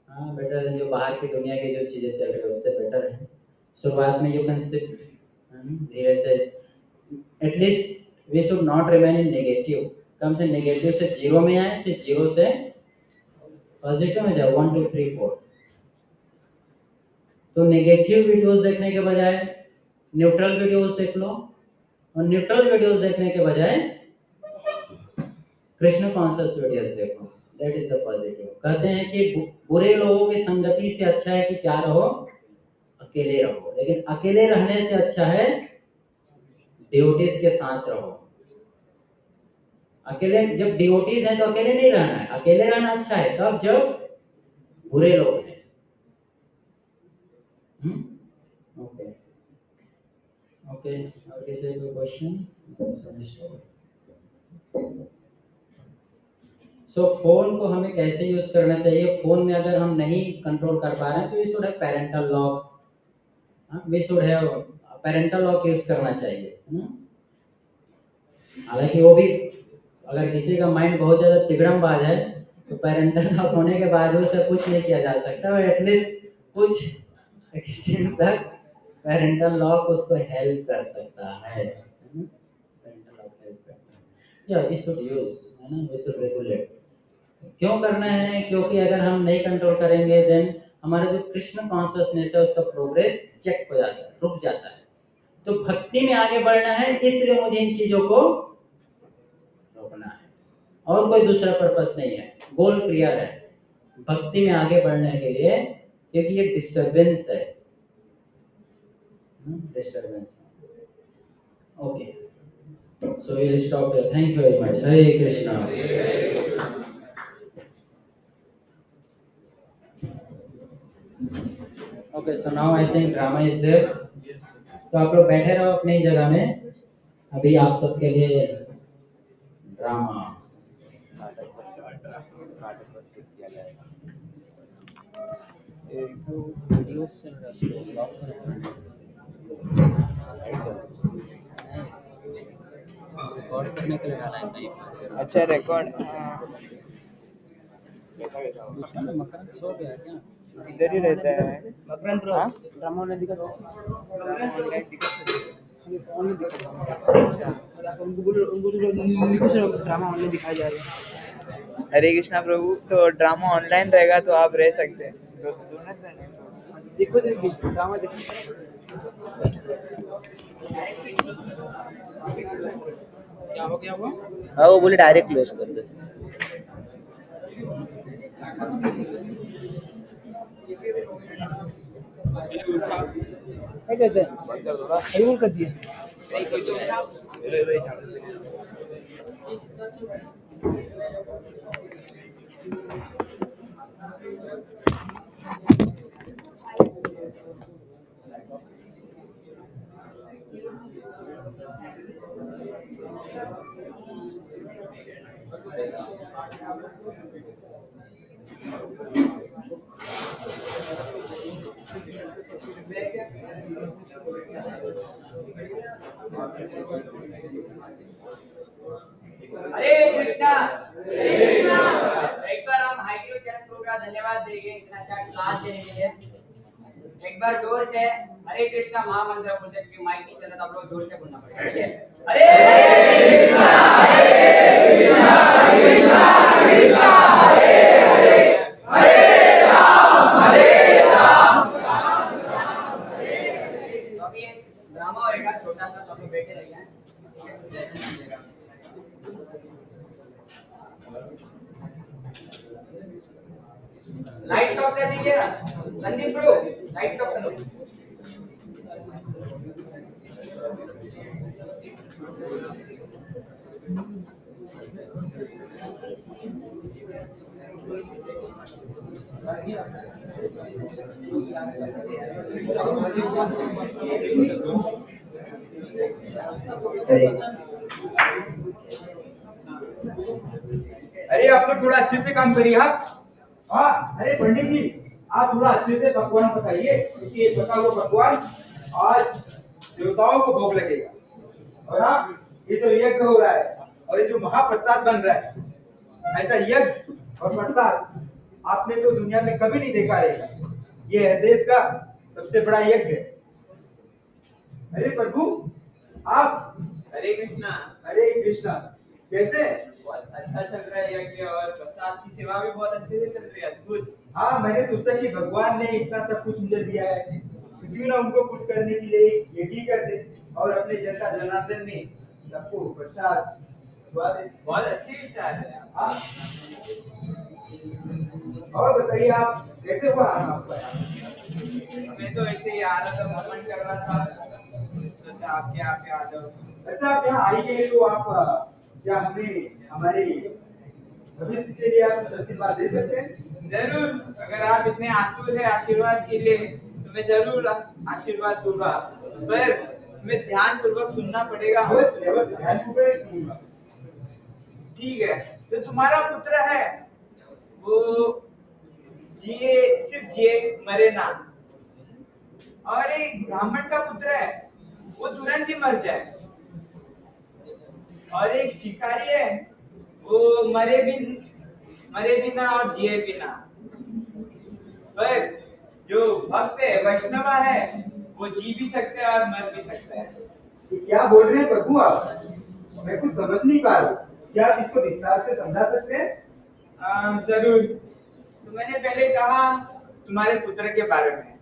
हाँ, बेटर देन जो बाहर की दुनिया की जो चीज़ें चल रही है उससे बेटर है। शुरुआत में यू कैन शिफ्ट धीरे से, at least we should not remain in negative, कम से नेगेटिव से जीरो में आए, फिर जीरो से पॉजिटिव में जाए, 1 2 3 4। तो नेगेटिव वीडियोस देखने के बजाय न्यूट्रल वीडियोस देख लो, और न्यूट्रल वीडियोस देखने के बजाय कृष्ण कॉन्शियस वीडियोस देखो, दैट इज द पॉजिटिव। कहते हैं कि बुरे लोगों की संगति से अच्छा है कि क्या रहो, अकेले रहो, लेकिन अकेले रहने से अच्छा है डिवोटीज के साथ रहो। अकेले, जब डिवोटीज हैं तो अकेले नहीं रहना है, अकेले रहना अच्छा है कब, जब बुरे लोग हैं। ओके, ओके, और किसी को क्वेश्चन? सो फोन को हमें कैसे यूज करना चाहिए? फोन में अगर हम नहीं कंट्रोल कर पा रहे हैं तो we should have parental lock, we should have parental lock use करना चाहिए, है ना? हालांकि वो भी अगर किसी का माइंड बहुत ज़्यादा तिगड़मबाज है तो पेरेंटल लॉक होने के बाद उसे कुछ नहीं किया जा सकता, और एटलीस्ट कुछ एक्सटेंड तक पेरेंटल लॉक उसको हेल्प कर सकता है ना? पेरेंटल लॉक हेल्प करता है, या वी शुड यूज, है ना, वी शुड रेगुलेट। क्यों करना है? क्योंकि अगर हम नहीं कंट्रोल करेंगे देन हमारा जो कृष्ण कॉन्शियसनेस है उसका प्रोग्रेस चेक हो जाता है, रुक जाता है। तो भक्ति में आगे बढ़ना है, इसलिए मुझे इन चीजों को रोकना है, और कोई दूसरा पर्पस नहीं है। गोल क्लियर है भक्ति में आगे बढ़ने के लिए, क्योंकि ये डिस्टरबेंस है, disturbance. Okay, so we will stop here. Thank you very much. Hare Krishna. Okay, so now I think drama is there. तो आप लोग बैठे रहो अपनी जगह में, अभी आप सबके लिए ड्रामा। वीडियो चल रहा है, उसको ब्लॉक रिकॉर्ड करने के लिए डाला है कहीं पर। अच्छा रिकॉर्ड दूसरा ना मकरंद सो गया क्या? इधर ही रहता है। मकरंद ब्रो हाँ? ड्रामा ऑनलाइन दिखा सकते ऑनलाइन दिखा सकते हैं, ऑनलाइन दिखा मतलब उनको जो लिखो सर ड्रामा ऑनलाइन दिखाया जा रहा है। हरे कृष्णा प्रभु। तो ड्रामा ऑनलाइन रहेगा तो आप रह सकते हैं। देखो देखिए ड्रामा देखो। क्या हो गया वो? हाँ वो बोले डायरेक्ट क्लोज कर दे। क्या कहते हैं? रिमूव कर दिए। हरे कृष्णा। हरे कृष्णा। एक बार हम हाईग्रीव चरण प्रभु का धन्यवाद देंगे इतना अच्छा क्लास देने के लिए। एक बार जोर से हरे कृष्णा महामंत्र बोलते हैं, क्योंकि माइक नहीं चल रहा, तो आप लोग जोर से बोलना पड़ेगा। ठीक है? हरे कृष्णा हरे कृष्णा कृष्णा कृष्णा हरे हरे, हरे राम राम राम हरे हरे। तो अभी ड्रामा होएगा छोटा सा, तो आप लोग बैठे रहिए। लाइट ऑफ कर दीजिए ना संदीप ब्रो, लाइट ऑफ करो। अरे आप लोग थोड़ा अच्छे से काम करिए। हाँ अरे पंडित जी आप थोड़ा अच्छे से पकवान पकाइए, क्योंकि ये पका हुआ पकवान आज देवताओं को भोग लगेगा। और हाँ ये तो यज्ञ हो रहा है, और ये जो महाप्रसाद बन रहा है, ऐसा यज्ञ और प्रसाद आपने तो दुनिया में कभी नहीं देखा रहेगा। ये है देश का सबसे बड़ा यज्ञ। अरे प्रभु आप। हरे कृष्णा। हरे कृष्णा। कैसे? बहुत अच्छा चल रहा है यज्ञ, और प्रसाद की सेवा भी बहुत अच्छे से चल रही है। अद्भुत। हाँ मैंने सोचा कि भगवान ने इतना सब कुछ मुझे दिया है, क्यों ना उनको खुश करने के लिए यही कर दे, और अपने जनता जनार्दन में सबको प्रसाद खिला दे। बहुत अच्छी विचार है। हाँ और बताइए आप कैसे हुआ आपका? मैं तो ऐसे ही आ रहा था, भ्रमण कर रहा था, सोचा आपके आके आ जाओ। अच्छा आप यहाँ आई गए तो आप क्या हमें हमारे भविष्य के लिए आप आशीर्वाद दे सकते हैं? जरूर, अगर आप इतने आतुर है आशीर्वाद के लिए तो मैं जरूर आशीर्वाद दूंगा। पर हमें ध्यान पूर्वक सुनना पड़ेगा। अवश्य ध्यानपूर्वक सुनूंगा। ठीक है, जो तुम्हारा पुत्र है वो सिर्फ जिए मरे ना, और एक ब्राह्मण का पुत्र है वो तुरंत ही मर जाए, और एक शिकारी है वो मरे भी ना और जिए भी ना। पर जो भक्त है वैष्णव है वो जी भी सकता है और मर भी सकता है। ये क्या बोल रहे हैं प्रभु आप? मैं कुछ समझ नहीं पा रहा हूँ। क्या आप इसको विस्तार से समझा सकते हैं? जरूर। तो मैंने पहले कहा तुम्हारे पुत्र के बारे में।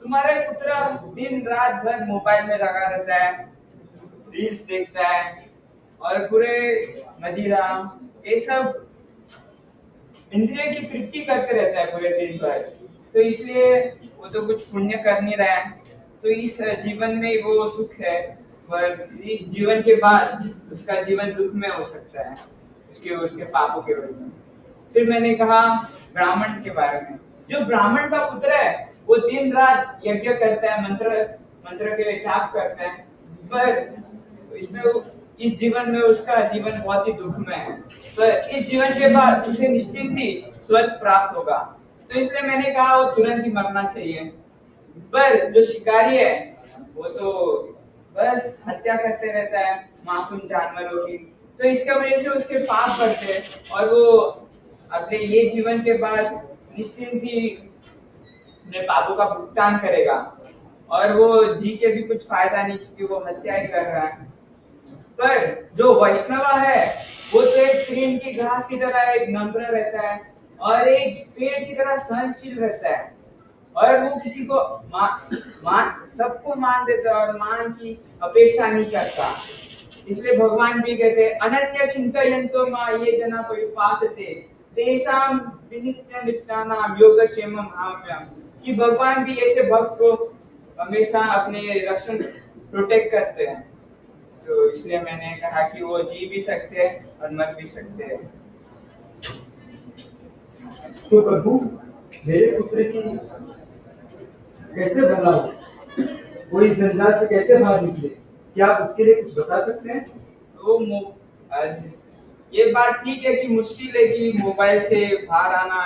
तुम्हारा पुत्र दिन रात भर मोबाइल में लगा रहता है, रील्स देखता है और पूरे मदिरा ये सब इंद्रिय की तृप्ति करते रहता है पूरे दिन भर। तो इसलिए वो तो कुछ पुण्य कर नहीं रहा है, तो इस जीवन में वो सुख है, पर इस जीवन के बाद उसका जीवन दुख में हो सकता है उसके पापों के वजह से। फिर मैंने कहा ब्राह्मण के बारे में। जो ब्राह्मण का पुत्र है वो दिन रात यज्ञ करता है, मंत्र के जाप करता है, पर इस जीवन में उसका जीवन बहुत ही दुख में है। पर इस जीवन के बाद उसे निश्चित ही स्वर्ग प्राप्त होगा। तो इसलिए मैंने कहा वो तुरंत ही मरना चाहिए। पर जो शिकारी है वो तो बस हत्या करते रहता है मासूम जानवरों की, तो इसके वजह से उसके पाप बढ़ते हैं और वो अपने ये जीवन के बाद निश्चिंत ही अपने पापों का भुगतान करेगा, और वो जी के भी कुछ फायदा नहीं क्योंकि वो हत्या ही कर रहा है। पर जो वैष्णव है वो तो एक तृण की घास की तरह एक नम्र रहता है और एक पेड़ की तरह सहनशील रहता है, और वो किसी को सबको मान देता है और मान की अपेक्षा नहीं करता। इसलिए भगवान भी कहते हैं अनन्य चिंतयन्तो मां ये जना परिपासते तेषां विनित्य नित्यानां योगक्षेमं भाव्यम्, कि भगवान भी ऐसे भक्त को हमेशा अपने रक्षण प्रोटेक्ट करते हैं। तो इसलिए मैंने कहा कि वो जी भी सकते हैं और मर भी सकते हैं। तो प्रभु मेरे पुत्र की कैसे भला हो, वो इस जंजाल से कैसे बाहर निकले, क्या आप उसके लिए कुछ बता सकते हैं? ये बात ठीक है कि मुश्किल है कि मोबाइल से बाहर आना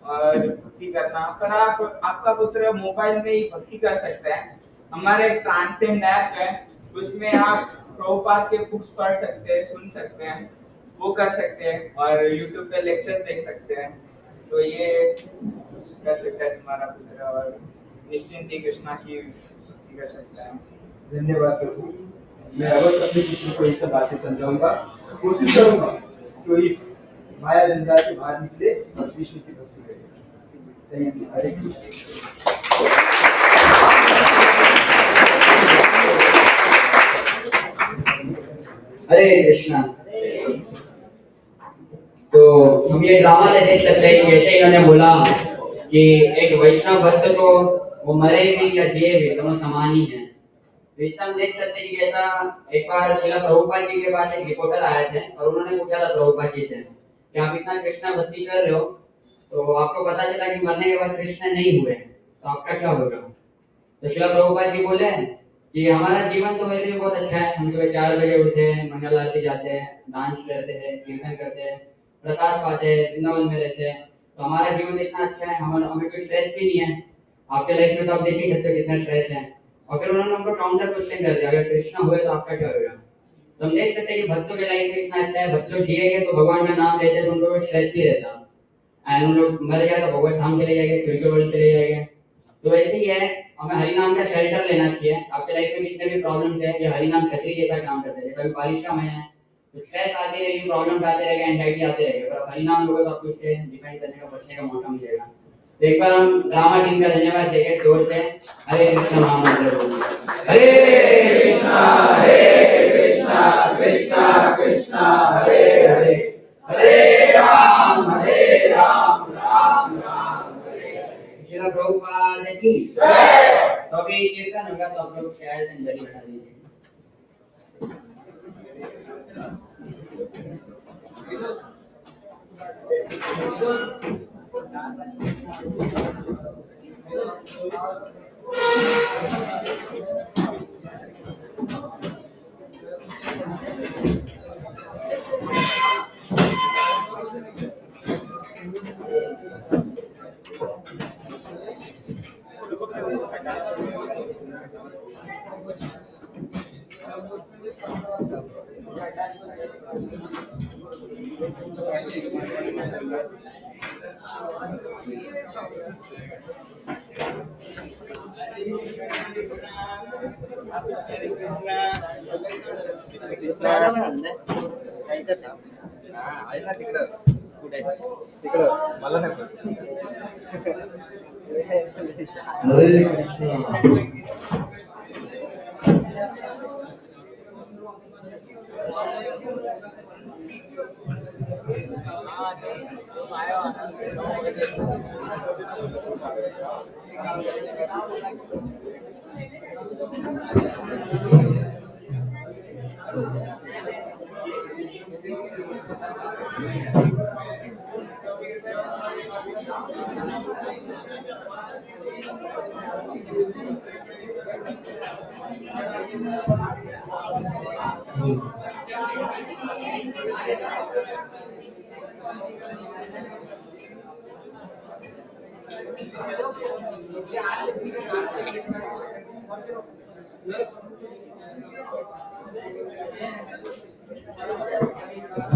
और भक्ति करना, पर आपका पुत्र मोबाइल में ही भक्ति कर सकता है। हमारे ट्रांसेंड ऐप है, उसमें आप प्रभुपाद के बुक्स पढ़ सकते हैं, सुन सकते हैं, वो कर सकते हैं और यूट्यूब पे लेक्चर देख सकते हैं। तो ये कर सकता है तुम्हारा पुत्र और निश्चिंत ही कृष्णा की भक्ति कर सकता है। धन्यवाद प्रभु, मैं अवश्य अपने पुत्र को ये सब बातें समझाऊंगा, कोशिश करूंगा कि वो इस माया जंजाल से बाहर निकले और कृष्ण की भक्ति करे। Thank you. हरे कृष्ण। हरे कृष्णा। तो हम ये ड्रामा से देख सकते हैं कि जैसे इन्होंने बोला कि एक वैष्णव भक्त को वो मरे भी या जिए भी दोनों समान ही है। तो इससे हम देख सकते हैं कि ऐसा एक बार श्रील प्रभुपाद जी के पास एक रिपोर्टर आए थे और उन्होंने पूछा था प्रभुपाद जी से कि आप इतना कृष्णा भक्ति कर रहे हो, तो आपको पता चला कि मरने के बाद कृष्ण नहीं हुए, तो आपका क्या होगा? तो श्रील प्रभुपाद जी बोले कि हमारा जीवन तो वैसे भी बहुत अच्छा है, हम सुबह 4 बजे उठते हैं, मंगल आरती जाते हैं, डांस करते हैं, कीर्तन करते हैं, प्रसाद पाते हैं, वृंदावन में रहते हैं, तो हमारा जीवन इतना अच्छा है, हमें कोई स्ट्रेस भी नहीं है। आपके लाइफ में तो आप देख ही सकते हो कितना स्ट्रेस है। और फिर उन्होंने हमको काउंटर क्वेश्चन कर दिया, अगर कृष्ण हुए तो आपका क्या होगा? तो हम देख सकते हैं कि भक्तों के लाइफ में इतना अच्छा है, भक्त लोग जिएंगे तो भगवान का नाम लेते हैं तो उनको स्ट्रेस नहीं रहता, एंड उन लोग मर जाए तो भगवत धाम चले जाएंगे, स्पिरिचुअल वर्ल्ड चले जाएंगे। तो वैसे ही है, हमें हरि नाम का शेल्टर लेना चाहिए। आपके लाइफ में जितने भी प्रॉब्लम्स है, ये हरि नाम छतरी जैसा काम करते हैं। कभी बारिश का महीना है तो स्ट्रेस आती रहेगी, प्रॉब्लम्स आते रहेंगे, एंजाइटी आते रहेगी, पर हरि नाम लोगे तो आपको इससे डिफेंड करने का, बचने का मौका मिलेगा। तो एक बार हम ड्रामा टीम का धन्यवाद देंगे जोर से। हरे कृष्ण महामंत्र बोलिए। हरे कृष्णा कृष्णा कृष्णा हरे हरे, हरे राम राम राम श्रील प्रभुपाद की जय। तो अभी कीर्तन होगा तो आप लोग शेयर से अंजलि बना दीजिए। आहे ना तिकडं कुठे तिकडं मला नाही हरे कृष्णा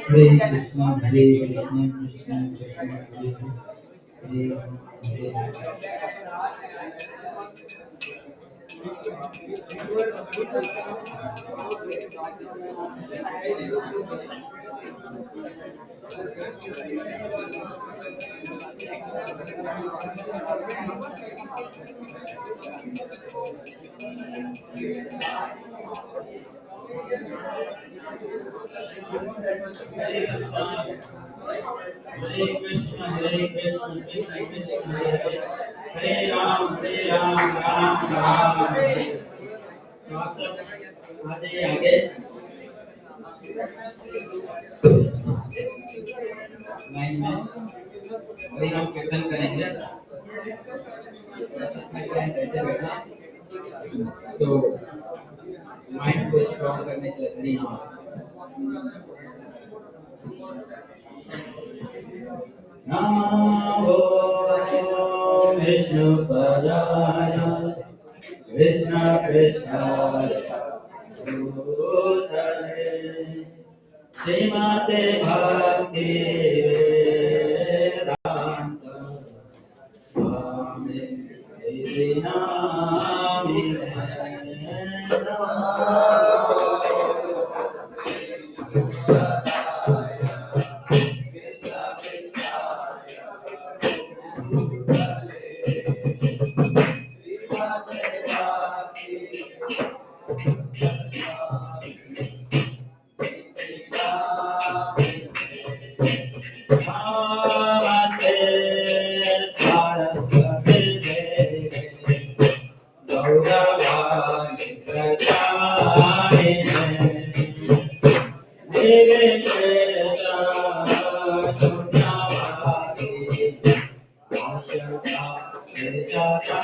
हरे कृष्णा हरे कृष्णा कृष्णा कृष्णा हरे हरे हरे हरे कृष्ण कृष्ण कृष्ण हरे हरे राम राम हरे। तो आप सब आ जाइए आगे लाइन में। अभी हम कीर्तन करेंगे। तो माइंड को स्ट्रॉन्ग करने के लिए हरि नाम। नमो विष्णु पदाय कृष्ण कृष्ण भूतले श्रीमते भक्ति वेदांत स्वामी इति नामिने नमस्ते सरस्वती देवी गौरवाणी प्रचारिणे निर्विशेषा शून्यवादी आशा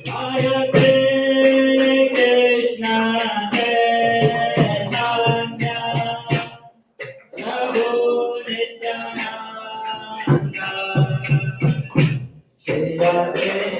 Hare Krishna Chaitanya Prabhu Nityananda Shri Radhe